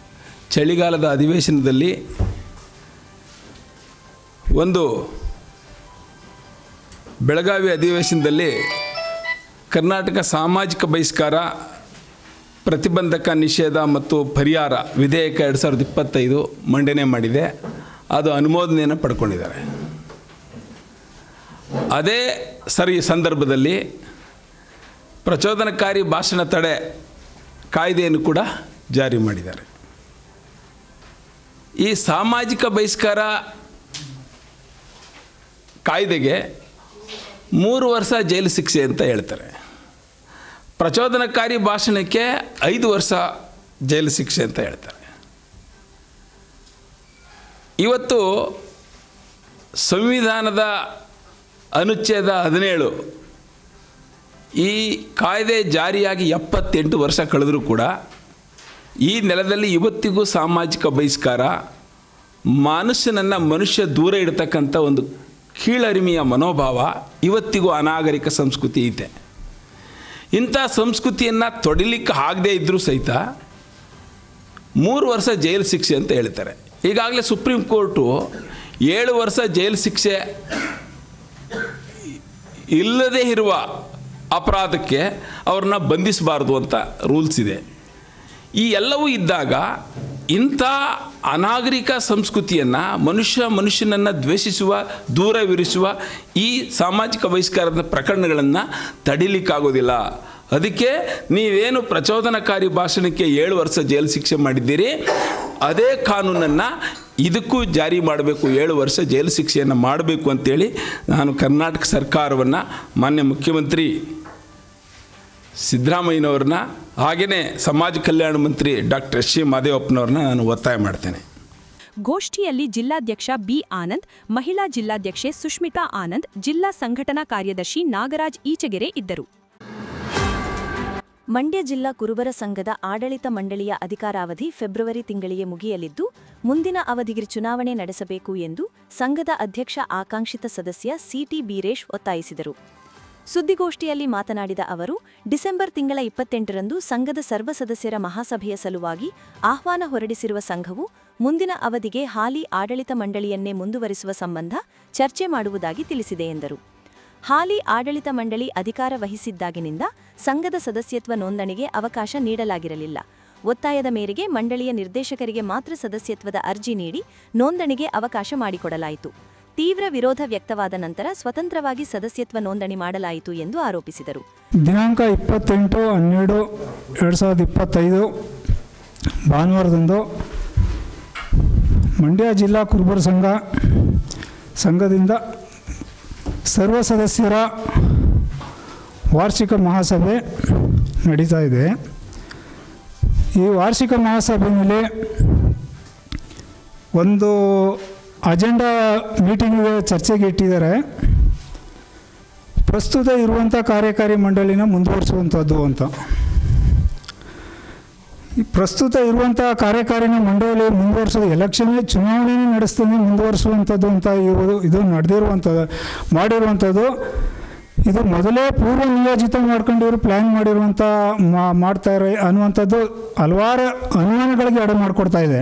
Speaker 13: ಚಳಿಗಾಲದ ಅಧಿವೇಶನದಲ್ಲಿ ಬೆಳಗಾವಿ ಅಧಿವೇಶನದಲ್ಲಿ ಕರ್ನಾಟಕ ಸಾಮಾಜಿಕ ಬಹಿಷ್ಕಾರ ಪ್ರತಿಬಂಧಕ ನಿಷೇಧ ಮತ್ತು ಪರಿಹಾರ ವಿಧೇಯಕ 2025 ಮಂಡನೆ ಮಾಡಿದೆ. ಅದು ಅನುಮೋದನೆಯನ್ನು ಪಡ್ಕೊಂಡಿದ್ದಾರೆ. ಅದೇ ಸಂದರ್ಭದಲ್ಲಿ ಪ್ರಚೋದನಕಾರಿ ಭಾಷಣ ತಡೆ ಕಾಯ್ದೆಯನ್ನು ಕೂಡ ಜಾರಿ ಮಾಡಿದ್ದಾರೆ. ಈ ಸಾಮಾಜಿಕ ಬಹಿಷ್ಕಾರ ಕಾಯ್ದೆಗೆ 3 ವರ್ಷ ಜೈಲು ಶಿಕ್ಷೆ ಅಂತ ಹೇಳ್ತಾರೆ. ಪ್ರಚೋದನಕಾರಿ ಭಾಷಣಕ್ಕೆ 5 ವರ್ಷ ಜೈಲು ಶಿಕ್ಷೆ ಅಂತ ಹೇಳ್ತಾರೆ. ಇವತ್ತು ಸಂವಿಧಾನದ ಅನುಚ್ಛೇದ 17 ಈ ಕಾಯ್ದೆ ಜಾರಿಯಾಗಿ 78 ವರ್ಷ ಕಳೆದರೂ ಕೂಡ ಈ ನೆಲದಲ್ಲಿ ಇವತ್ತಿಗೂ ಸಾಮಾಜಿಕ ಬಹಿಷ್ಕಾರ ಮನುಷ್ಯ ದೂರ ಇಡತಕ್ಕಂಥ ಒಂದು ಕೀಳರಿಮೆಯ ಮನೋಭಾವ ಇವತ್ತಿಗೂ ಅನಾಗರಿಕ ಸಂಸ್ಕೃತಿ ಇದೆ. ಇಂಥ ಸಂಸ್ಕೃತಿಯನ್ನು ತೊಡಿಲಿಕ್ಕೆ ಆಗದೇ ಇದ್ದರೂ ಸಹಿತ 3 ವರ್ಷ ಜೈಲು ಶಿಕ್ಷೆ ಅಂತ ಹೇಳ್ತಾರೆ. ಈಗಾಗಲೇ ಸುಪ್ರೀಂ ಕೋರ್ಟು 7 ವರ್ಷ ಜೈಲು ಶಿಕ್ಷೆ ಇಲ್ಲದೇ ಇರುವ ಅಪರಾಧಕ್ಕೆ ಅವ್ರನ್ನ ಬಂಧಿಸಬಾರ್ದು ಅಂತ ರೂಲ್ಸ್ ಇದೆ. ಈ ಎಲ್ಲವೂ ಇದ್ದಾಗ ಇಂಥ ಅನಾಗರಿಕ ಸಂಸ್ಕೃತಿಯನ್ನು ಮನುಷ್ಯನನ್ನು ದ್ವೇಷಿಸುವ, ದೂರವಿರಿಸುವ ಈ ಸಾಮಾಜಿಕ ಬಹಿಷ್ಕಾರದ ಪ್ರಕರಣಗಳನ್ನು ತಡಿಲಿಕ್ಕಾಗೋದಿಲ್ಲ. ಅದಕ್ಕೆ ನೀವೇನು ಪ್ರಚೋದನಕಾರಿ ಭಾಷಣಕ್ಕೆ 7 ವರ್ಷ ಜೈಲು ಶಿಕ್ಷೆ ಮಾಡಿದ್ದೀರಿ, ಅದೇ ಕಾನೂನನ್ನು ಇದಕ್ಕೂ ಜಾರಿ ಮಾಡಬೇಕು, 7 ವರ್ಷ ಜೈಲು ಶಿಕ್ಷೆಯನ್ನು ಮಾಡಬೇಕು ಅಂತೇಳಿ ನಾನು ಕರ್ನಾಟಕ ಸರ್ಕಾರವನ್ನು, ಮಾನ್ಯ ಮುಖ್ಯಮಂತ್ರಿ ಸಿದ್ದರಾಮಯ್ಯನವ್ರನ್ನ, ಹಾಗೆಯೇ ಸಮಾಜ ಕಲ್ಯಾಣ ಮಂತ್ರಿ ಡಾಕ್ಟರ್ ಎಸ್ ಸಿ ಮಾದೇವಪ್ಪನವ್ರನ್ನ ನಾನು ಒತ್ತಾಯ ಮಾಡ್ತೇನೆ.
Speaker 1: ಗೋಷ್ಠಿಯಲ್ಲಿ ಜಿಲ್ಲಾಧ್ಯಕ್ಷ ಬಿ ಆನಂದ್, ಮಹಿಳಾ ಜಿಲ್ಲಾಧ್ಯಕ್ಷೆ ಸುಷ್ಮಿತಾ ಆನಂದ್, ಜಿಲ್ಲಾ ಸಂಘಟನಾ ಕಾರ್ಯದರ್ಶಿ ನಾಗರಾಜ್ ಈಚಗೆರೆ ಇದ್ದರು. ಮಂಡ್ಯ ಜಿಲ್ಲಾ ಕುರುಬರ ಸಂಘದ ಆಡಳಿತ ಮಂಡಳಿಯ ಅಧಿಕಾರಾವಧಿ ಫೆಬ್ರವರಿ ತಿಂಗಳಿಗೆ ಮುಗಿಯಲಿದ್ದು, ಮುಂದಿನ ಅವಧಿಗೆ ಚುನಾವಣೆ ನಡೆಸಬೇಕು ಎಂದು ಸಂಘದ ಅಧ್ಯಕ್ಷ ಆಕಾಂಕ್ಷಿತ ಸದಸ್ಯ ಸಿಟಿ ಬೀರೇಶ್ ಒತ್ತಾಯಿಸಿದರು. ಸುದ್ದಿಗೋಷ್ಠಿಯಲ್ಲಿ ಮಾತನಾಡಿದ ಅವರು, ಡಿಸೆಂಬರ್ ತಿಂಗಳ 28ರಂದು ಸಂಘದ ಸರ್ವ ಸದಸ್ಯರ ಮಹಾಸಭೆಯ ಸಲುವಾಗಿ ಆಹ್ವಾನ ಹೊರಡಿಸಿರುವ ಸಂಘವು ಮುಂದಿನ ಅವಧಿಗೆ ಹಾಲಿ ಆಡಳಿತ ಮಂಡಳಿಯನ್ನೇ ಮುಂದುವರಿಸುವ ಸಂಬಂಧ ಚರ್ಚೆ ಮಾಡುವುದಾಗಿ ತಿಳಿಸಿದೆ ಎಂದರು. ಹಾಲಿ ಆಡಳಿತ ಮಂಡಳಿ ಅಧಿಕಾರ ವಹಿಸಿದ್ದಾಗಿನಿಂದ ಸಂಘದ ಸದಸ್ಯತ್ವ ನೋಂದಣಿಗೆ ಅವಕಾಶ ನೀಡಲಾಗಿರಲಿಲ್ಲ. ಒತ್ತಾಯದ ಮೇರೆಗೆ ಮಂಡಳಿಯ ನಿರ್ದೇಶಕರಿಗೆ ಮಾತ್ರ ಸದಸ್ಯತ್ವದ ಅರ್ಜಿ ನೀಡಿ ನೋಂದಣಿಗೆ ಅವಕಾಶ ಮಾಡಿಕೊಡಲಾಯಿತು. ತೀವ್ರ ವಿರೋಧ ವ್ಯಕ್ತವಾದ ನಂತರ ಸ್ವತಂತ್ರವಾಗಿ ಸದಸ್ಯತ್ವ ನೋಂದಣಿ ಮಾಡಲಾಯಿತು ಎಂದು ಆರೋಪಿಸಿದರು.
Speaker 14: ದಿನಾಂಕ 28/12/2025 ಭಾನುವಾರದಂದು ಮಂಡ್ಯ ಜಿಲ್ಲಾ ಕುರುಬರ ಸಂಘದಿಂದ ಸರ್ವ ಸದಸ್ಯರ ವಾರ್ಷಿಕ ಮಹಾಸಭೆ ನಡೀತಾ ಇದೆ. ಈ ವಾರ್ಷಿಕ ಮಹಾಸಭೆಯಲ್ಲಿ ಒಂದು ಅಜೆಂಡಾ ಮೀಟಿಂಗ್ಗೆ ಚರ್ಚೆಗೆ ಇಟ್ಟಿದ್ದಾರೆ. ಪ್ರಸ್ತುತ ಇರುವಂಥ ಕಾರ್ಯಕಾರಿ ಮಂಡಳಿನ ಮುಂದುವರಿಸುವಂಥದ್ದು ಅಂತ. ಈ ಪ್ರಸ್ತುತ ಇರುವಂಥ ಕಾರ್ಯಕಾರಿನ ಮಂಡಳಿ ಮುಂದುವರಿಸೋದು, ಎಲೆಕ್ಷನ್ನೇ ಚುನಾವಣೆ ನಡೆಸ್ತಾನೆ ಮುಂದುವರಿಸುವಂಥದ್ದು ಅಂತ ಇದು ಮಾಡಿರುವಂಥದ್ದು. ಇದು ಮೊದಲೇ ಪೂರ್ವ ನಿಯೋಜಿತ ಮಾಡ್ಕೊಂಡು ಇವರು ಪ್ಲ್ಯಾನ್ ಮಾಡ್ತಾರೆ ಅನ್ನುವಂಥದ್ದು ಹಲವಾರು ಅನುಮಾನಗಳಿಗೆ ಎಡೆ ಮಾಡಿಕೊಡ್ತಾ ಇದೆ.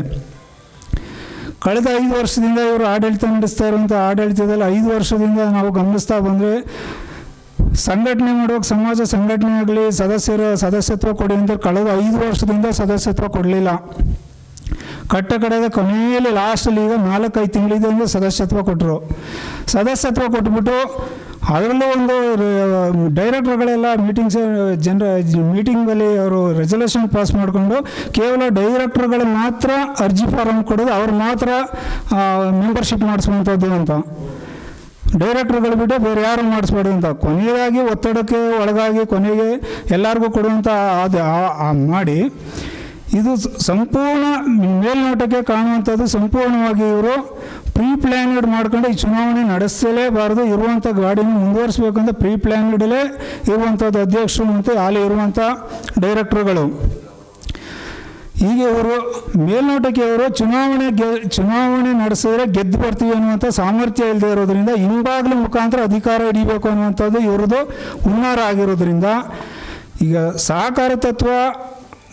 Speaker 14: ಕಳೆದ 5 ವರ್ಷದಿಂದ ಇವರು ಆಡಳಿತ ನಡೆಸ್ತಾ ಇರುವಂಥ ಆಡಳಿತದಲ್ಲಿ 5 ವರ್ಷದಿಂದ ನಾವು ಗಮನಿಸ್ತಾ ಬಂದರೆ, ಸಂಘಟನೆ ಮಾಡೋಕೆ ಸಮಾಜ ಸಂಘಟನೆ ಆಗಲಿ ಸದಸ್ಯತ್ವ ಕೊಡಿ ಅಂದರೆ ಕಳೆದ 5 ವರ್ಷದಿಂದ ಸದಸ್ಯತ್ವ ಕೊಡಲಿಲ್ಲ. ಕಡೆದ ಕೊನೆಯಲ್ಲಿ ಲಾಸ್ಟಲ್ಲಿ ಈಗ 4-5 ತಿಂಗಳಿಂದ ಸದಸ್ಯತ್ವ ಕೊಟ್ಟರು. ಸದಸ್ಯತ್ವ ಕೊಟ್ಬಿಟ್ಟು ಅದರಲ್ಲೂ ಒಂದು ಡೈರೆಕ್ಟರ್ಗಳೆಲ್ಲ ಮೀಟಿಂಗಲ್ಲಿ ಅವರು ರೆಸಲ್ಯೂಷನ್ ಪಾಸ್ ಮಾಡಿಕೊಂಡು ಕೇವಲ ಡೈರೆಕ್ಟರ್ಗಳು ಮಾತ್ರ ಅರ್ಜಿ ಫಾರಮ್ ಕೊಡೋದು, ಅವ್ರು ಮಾತ್ರ ಮೆಂಬರ್ಶಿಪ್ ಮಾಡಿಸುವಂಥದ್ದು ಅಂತ. ಡೈರೆಕ್ಟರ್ಗಳು ಬಿಟ್ಟು ಬೇರೆ ಯಾರು ಮಾಡಿಸ್ಬೇಡಿ ಅಂತ ಕೊನೆಯದಾಗಿ ಒತ್ತಡಕ್ಕೆ ಒಳಗಾಗಿ ಕೊನೆಗೆ ಎಲ್ಲರಿಗೂ ಕೊಡುವಂಥ ಮಾಡಿ ಇದು ಸಂಪೂರ್ಣ ಮೇಲ್ನೋಟಕ್ಕೆ ಕಾಣುವಂಥದ್ದು. ಸಂಪೂರ್ಣವಾಗಿ ಇವರು ಪ್ರೀ ಪ್ಲ್ಯಾನ್ಡ್ ಮಾಡ್ಕೊಂಡು ಈ ಚುನಾವಣೆ ನಡೆಸಲೇಬಾರದು, ಇರುವಂಥ ಗಾಡಿನ ಮುಂದುವರಿಸಬೇಕಂತ ಪ್ರೀ ಪ್ಲ್ಯಾನ್ಡಲ್ಲೇ ಇರುವಂಥದ್ದು ಅಧ್ಯಕ್ಷರು ಮತ್ತು ಅಲ್ಲಿ ಇರುವಂಥ ಡೈರೆಕ್ಟರ್ಗಳು. ಹೀಗೆ ಇವರು ಮೇಲ್ನೋಟಕ್ಕೆ ಇವರು ಚುನಾವಣೆ ನಡೆಸಿದ್ರೆ ಗೆದ್ದು ಬರ್ತೀವಿ ಅನ್ನುವಂಥ ಸಾಮರ್ಥ್ಯ ಇಲ್ಲದೆ ಇರೋದ್ರಿಂದ ಹಿಂಬಾಗ್ಲ ಮುಖಾಂತರ ಅಧಿಕಾರ ಹಿಡಿಬೇಕು ಅನ್ನುವಂಥದ್ದು ಇವ್ರದ್ದು ಹುನ್ನಾರ ಆಗಿರೋದ್ರಿಂದ ಈಗ ಸಹಕಾರ ತತ್ವ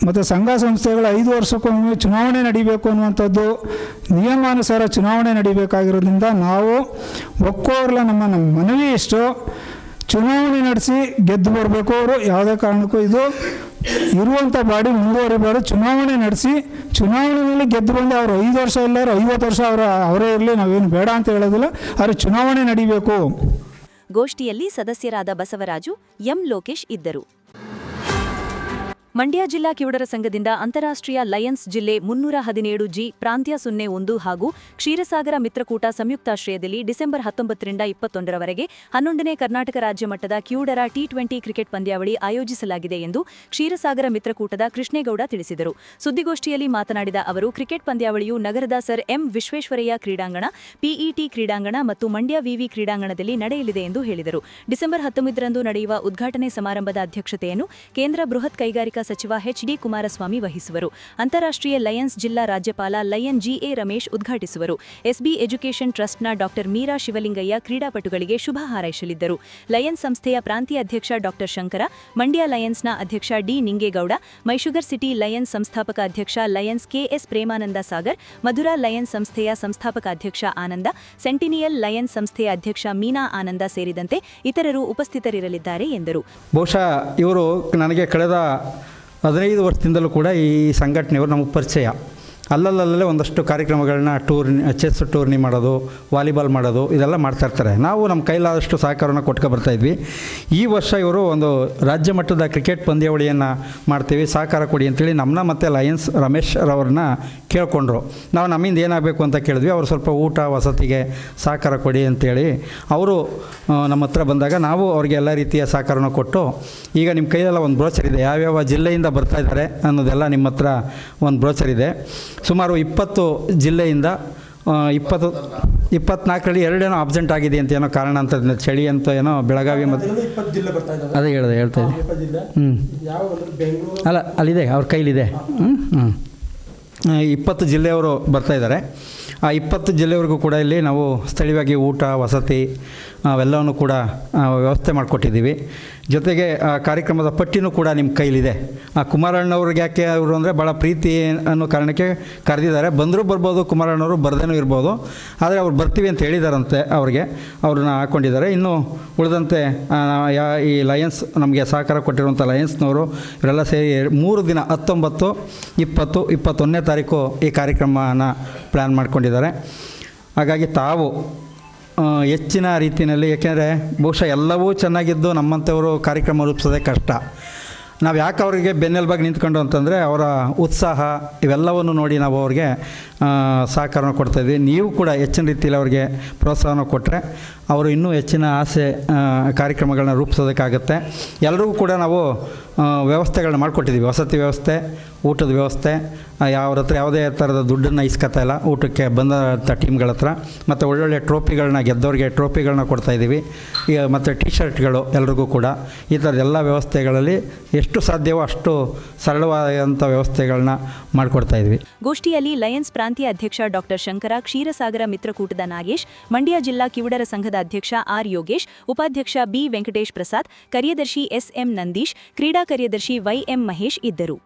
Speaker 14: ಮತ್ತು ಸಂಘ ಸಂಸ್ಥೆಗಳ 5 ವರ್ಷಕ್ಕೊಮ್ಮೆ ಚುನಾವಣೆ ನಡೀಬೇಕು ಅನ್ನುವಂಥದ್ದು ನಿಯಮಾನುಸಾರ ಚುನಾವಣೆ ನಡೀಬೇಕಾಗಿರೋದ್ರಿಂದ ನಾವು ಒಕ್ಕೋರ್ಲ ನಮ್ಮ ಮನವಿ ಇಷ್ಟು, ಚುನಾವಣೆ ನಡೆಸಿ ಗೆದ್ದು ಬರಬೇಕು. ಅವರು ಯಾವುದೇ ಕಾರಣಕ್ಕೂ ಇದು ಇರುವಂಥ ಬಾಡಿ ಮುಂದುವರಿಬಾರ್ದು. ಚುನಾವಣೆ ನಡೆಸಿ ಚುನಾವಣೆಯಲ್ಲಿ ಗೆದ್ದು ಬಂದು ಅವರು 5 ವರ್ಷ ಇಲ್ಲಾರು 50 ವರ್ಷ ಅವರೇ ಇರಲಿ, ನಾವೇನು ಬೇಡ ಅಂತ ಹೇಳೋದಿಲ್ಲ, ಆದರೆ ಚುನಾವಣೆ ನಡೀಬೇಕು.
Speaker 1: ಗೋಷ್ಠಿಯಲ್ಲಿ ಸದಸ್ಯರಾದ ಬಸವರಾಜು, ಎಂ ಲೋಕೇಶ್ ಇದ್ದರು. ಮಂಡ್ಯ ಜಿಲ್ಲಾ ಕಿವುಡರ ಸಂಘದಿಂದ ಅಂತಾರಾಷ್ಟ್ರೀಯ ಲಯನ್ಸ್ ಜಿಲ್ಲೆ 317G ಪ್ರಾಂತ್ಯ 01 ಹಾಗೂ ಕ್ಷೀರಸಾಗರ ಮಿತ್ರಕೂಟ ಸಂಯುಕ್ತಾಶ್ರಯದಲ್ಲಿ ಡಿಸೆಂಬರ್ 19ರಿಂದ 21ರವರೆಗೆ 11ನೇ ಕರ್ನಾಟಕ ರಾಜ್ಯ ಮಟ್ಟದ ಕಿವುಡರ T20 ಕ್ರಿಕೆಟ್ ಪಂದ್ಯಾವಳಿ ಆಯೋಜಿಸಲಾಗಿದೆ ಎಂದು ಕ್ಷೀರಸಾಗರ ಮಿತ್ರಕೂಟದ ಕೃಷ್ಣೇಗೌಡ ತಿಳಿಸಿದರು. ಸುದ್ದಿಗೋಷ್ಠಿಯಲ್ಲಿ ಮಾತನಾಡಿದ ಅವರು, ಕ್ರಿಕೆಟ್ ಪಂದ್ಯಾವಳಿಯು ನಗರದ ಸರ್ ಎಂ ವಿಶ್ವೇಶ್ವರಯ್ಯ ಕ್ರೀಡಾಂಗಣ, PET ಕ್ರೀಡಾಂಗಣ ಮತ್ತು ಮಂಡ್ಯ ವಿವಿ ಕ್ರೀಡಾಂಗಣದಲ್ಲಿ ನಡೆಯಲಿದೆ ಎಂದು ಹೇಳಿದರು. ಡಿಸೆಂಬರ್ 19ರಂದು ನಡೆಯುವ ಉದ್ಘಾಟನೆ ಸಮಾರಂಭದ ಅಧ್ಯಕ್ಷತೆಯನ್ನು ಕೇಂದ್ರ ಬೃಹತ್ ಕೈಗಾರಿಕಾ ಸಚಿವ ಎಚ್.ಡಿ. ಕುಮಾರಸ್ವಾಮಿ ವಹಿಸುವರು. ಅಂತಾರಾಷ್ಟ್ರೀಯ ಲಯನ್ಸ್ ಜಿಲ್ಲಾ ರಾಜ್ಯಪಾಲ ಲಯನ್ ಜಿ.ಎ. ರಮೇಶ್ ಉದ್ಘಾಟಿಸುವರು. ಎಸ್ಬಿ ಎಜುಕೇಷನ್ ಟ್ರಸ್ಟ್ನ ಡಾಕ್ಟರ್ ಮೀರಾ ಶಿವಲಿಂಗಯ್ಯ ಕ್ರೀಡಾಪಟುಗಳಿಗೆ ಶುಭ ಹಾರೈಸಲಿದ್ದರು. ಲಯನ್ಸ್ ಸಂಸ್ಥೆಯ ಪ್ರಾಂತೀಯ ಅಧ್ಯಕ್ಷ ಡಾಕ್ಟರ್ ಶಂಕರ, ಮಂಡ್ಯ ಲಯನ್ಸ್ನ ಅಧ್ಯಕ್ಷ D. Ningegowda, Mysugar city Lions ಸಂಸ್ಥಾಪಕ ಅಧ್ಯಕ್ಷ Lions KS. Premananda Sagar, Madhura Lions ಸಂಸ್ಥೆಯ ಸಂಸ್ಥಾಪಕ ಅಧ್ಯಕ್ಷ ಆನಂದ, ಸೆಂಟಿನಿಯಲ್ ಲಯನ್ಸ್ ಸಂಸ್ಥೆಯ ಅಧ್ಯಕ್ಷ ಮೀನಾ ಆನಂದ ಸೇರಿದಂತೆ ಇತರರು ಉಪಸ್ಥಿತರಿರಲಿದ್ದಾರೆ ಎಂದರು.
Speaker 15: ಬಹುಶಃ ಇವರು ನನಗೆ ಕಳೆದ 15 ವರ್ಷದಿಂದಲೂ ಕೂಡ ಈ ಸಂಘಟನೆಯವರು ನಮಗೆ ಪರಿಚಯ. ಅಲ್ಲಲ್ಲೇ ಒಂದಷ್ಟು ಕಾರ್ಯಕ್ರಮಗಳನ್ನ ಚೆಸ್ ಟೂರ್ನಿ ಮಾಡೋದು, ವಾಲಿಬಾಲ್ ಮಾಡೋದು ಇದೆಲ್ಲ ಮಾಡ್ತಾಯಿರ್ತಾರೆ. ನಾವು ನಮ್ಮ ಕೈಲಾದಷ್ಟು ಸಹಕಾರವನ್ನು ಕೊಟ್ಕೊಬರ್ತಾಯಿದ್ವಿ. ಈ ವರ್ಷ ಇವರು ಒಂದು ರಾಜ್ಯ ಮಟ್ಟದ ಕ್ರಿಕೆಟ್ ಪಂದ್ಯಾವಳಿಯನ್ನು ಮಾಡ್ತೀವಿ, ಸಹಕಾರ ಕೊಡಿ ಅಂತೇಳಿ ನಮ್ಮನ್ನ ಮತ್ತು ಲಯನ್ಸ್ ರಮೇಶ್ ರವ್ರನ್ನ ಕೇಳಿಕೊಂಡ್ರು. ನಾವು ನಮ್ಮಿಂದ ಏನಾಗಬೇಕು ಅಂತ ಕೇಳಿದ್ವಿ. ಅವರು ಸ್ವಲ್ಪ ಊಟ ವಸತಿಗೆ ಸಹಕಾರ ಕೊಡಿ ಅಂತೇಳಿ ಅವರು ನಮ್ಮ ಹತ್ರ ಬಂದಾಗ ನಾವು ಅವ್ರಿಗೆ ಎಲ್ಲ ರೀತಿಯ ಸಹಕಾರವನ್ನು ಕೊಟ್ಟು, ಈಗ ನಿಮ್ಮ ಕೈಯೆಲ್ಲ ಒಂದು ಬ್ರೋಚರ್ ಇದೆ, ಯಾವ್ಯಾವ ಜಿಲ್ಲೆಯಿಂದ ಬರ್ತಾ ಇದ್ದಾರೆ ಅನ್ನೋದೆಲ್ಲ ನಿಮ್ಮ ಹತ್ರ ಒಂದು ಬ್ರೋಚರ್ ಇದೆ. ಸುಮಾರು 20 ಜಿಲ್ಲೆಯಿಂದ 24ರಲ್ಲಿ 2 ಅಬ್ಸೆಂಟ್ ಆಗಿದೆ ಅಂತ ಏನೋ ಕಾರಣ ಅಂತ ಚಳಿ ಅಂತ ಏನೋ ಬೆಳಗಾವಿ ಮತ್ತು ಅದೇ ಹೇಳ್ತಾ ಇದ್ದೆ. ಅಲ್ಲ ಅಲ್ಲಿದೆ ಅವ್ರ ಕೈಲಿದೆ. 20 ಜಿಲ್ಲೆಯವರು ಬರ್ತಾಯಿದ್ದಾರೆ. ಆ 20 ಜಿಲ್ಲೆಯವರೆಗೂ ಕೂಡ ಇಲ್ಲಿ ನಾವು ಸ್ಥಳೀಯವಾಗಿ ಊಟ ವಸತಿ ಅವೆಲ್ಲವನ್ನು ಕೂಡ ವ್ಯವಸ್ಥೆ ಮಾಡಿಕೊಟ್ಟಿದ್ದೀವಿ. ಜೊತೆಗೆ ಆ ಕಾರ್ಯಕ್ರಮದ ಪಟ್ಟಿನೂ ಕೂಡ ನಿಮ್ಮ ಕೈಲಿದೆ. ಆ ಕುಮಾರಣ್ಣವ್ರಿಗೆ ಯಾಕೆ ಅವರು ಅಂದರೆ ಭಾಳ ಪ್ರೀತಿ ಅನ್ನೋ ಕಾರಣಕ್ಕೆ ಕರೆದಿದ್ದಾರೆ. ಬಂದರೂ ಬರ್ಬೋದು, ಕುಮಾರಣ್ಣವರು ಬರ್ದೇನೂ ಇರ್ಬೋದು, ಆದರೆ ಅವ್ರು ಬರ್ತೀವಿ ಅಂತ ಹೇಳಿದಾರಂತೆ. ಅವ್ರನ್ನ ಹಾಕ್ಕೊಂಡಿದ್ದಾರೆ. ಇನ್ನು ಉಳಿದಂತೆ ಈ ಲಯನ್ಸ್ ನಮಗೆ ಸಹಕಾರ ಕೊಟ್ಟಿರುವಂಥ ಲಯನ್ಸ್ನವರು ಇವರೆಲ್ಲ ಸೇರಿ 3 ದಿನ 19, 20, 21ನೇ ತಾರೀಕು ಈ ಕಾರ್ಯಕ್ರಮನ ಪ್ಲ್ಯಾನ್ ಮಾಡ್ಕೊಂಡಿದ್ದಾರೆ. ಹಾಗಾಗಿ ತಾವು ಹೆಚ್ಚಿನ ರೀತಿಯಲ್ಲಿ, ಏಕೆಂದರೆ ಬಹುಶಃ ಎಲ್ಲವೂ ಚೆನ್ನಾಗಿದ್ದು ನಮ್ಮಂಥವರು ಕಾರ್ಯಕ್ರಮ ರೂಪಿಸೋದೇ ಕಷ್ಟ. ನಾವು ಯಾಕೆ ಅವರಿಗೆ ಬೆನ್ನೆಲುಬಾಗಿ ನಿಂತ್ಕೊಂಡು ಅಂತಂದರೆ ಅವರ ಉತ್ಸಾಹ ಇವೆಲ್ಲವನ್ನು ನೋಡಿ ನಾವು ಅವ್ರಿಗೆ ಸಹಕಾರನ ಕೊಡ್ತಾಯಿದ್ವಿ. ನೀವು ಕೂಡ ಹೆಚ್ಚಿನ ರೀತಿಯಲ್ಲಿ ಅವ್ರಿಗೆ ಪ್ರೋತ್ಸಾಹನ ಕೊಟ್ಟರೆ ಅವರು ಇನ್ನೂ ಹೆಚ್ಚಿನ ಆಸೆ ಕಾರ್ಯಕ್ರಮಗಳನ್ನ ರೂಪಿಸೋದಕ್ಕಾಗುತ್ತೆ. ಎಲ್ಲರಿಗೂ ಕೂಡ ನಾವು ವ್ಯವಸ್ಥೆಗಳನ್ನ ಮಾಡಿಕೊಟ್ಟಿದ್ದೀವಿ. ವಸತಿ ವ್ಯವಸ್ಥೆ, ಊಟದ ವ್ಯವಸ್ಥೆ, ಅವ್ರ ಹತ್ರ ಯಾವುದೇ ಥರದ ದುಡ್ಡನ್ನು ಇಸ್ಕೊತಾ ಇಲ್ಲ ಊಟಕ್ಕೆ ಬಂದಂಥ ಟೀಮ್ಗಳ ಹತ್ರ. ಮತ್ತು ಒಳ್ಳೊಳ್ಳೆ ಟ್ರೋಫಿಗಳನ್ನ ಗೆದ್ದವ್ರಿಗೆ ಟ್ರೋಫಿಗಳನ್ನ ಕೊಡ್ತಾಯಿದ್ದೀವಿ. ಈಗ ಮತ್ತು ಟಿ ಶರ್ಟ್ಗಳು ಎಲ್ರಿಗೂ ಕೂಡ ಈ ಥರದ ಎಲ್ಲ ವ್ಯವಸ್ಥೆಗಳಲ್ಲಿ ಎಷ್ಟು ಸಾಧ್ಯವೋ ಅಷ್ಟು ಸರಳವಾದಂಥ ವ್ಯವಸ್ಥೆಗಳನ್ನ ಮಾಡಿಕೊಡ್ತಾಯಿದ್ವಿ.
Speaker 1: ಗೋಷ್ಠಿಯಲ್ಲಿ ಲಯನ್ಸ್ ಪ್ರಾಂತೀಯ ಅಧ್ಯಕ್ಷ ಡಾಕ್ಟರ್ ಶಂಕರ, ಕ್ಷೀರಸಾಗರ ಮಿತ್ರಕೂಟದ ನಾಗೇಶ್, ಮಂಡ್ಯ ಜಿಲ್ಲಾ ಕಿವುಡರ ಸಂಘದ ಅಧ್ಯಕ್ಷ ಆರ್. ಯೋಗೇಶ್, ಉಪಾಧ್ಯಕ್ಷ ಬಿ. ವೆಂಕಟೇಶ್ ಪ್ರಸಾದ್, ಕಾರ್ಯದರ್ಶಿ ಎಸ್. ಎಂ. ನಂದೀಶ್, ಕ್ರೀಡಾ ಕಾರ್ಯದರ್ಶಿ ವೈ. ಎಂ. ಮಹೇಶ್ ಇದ್ದರು.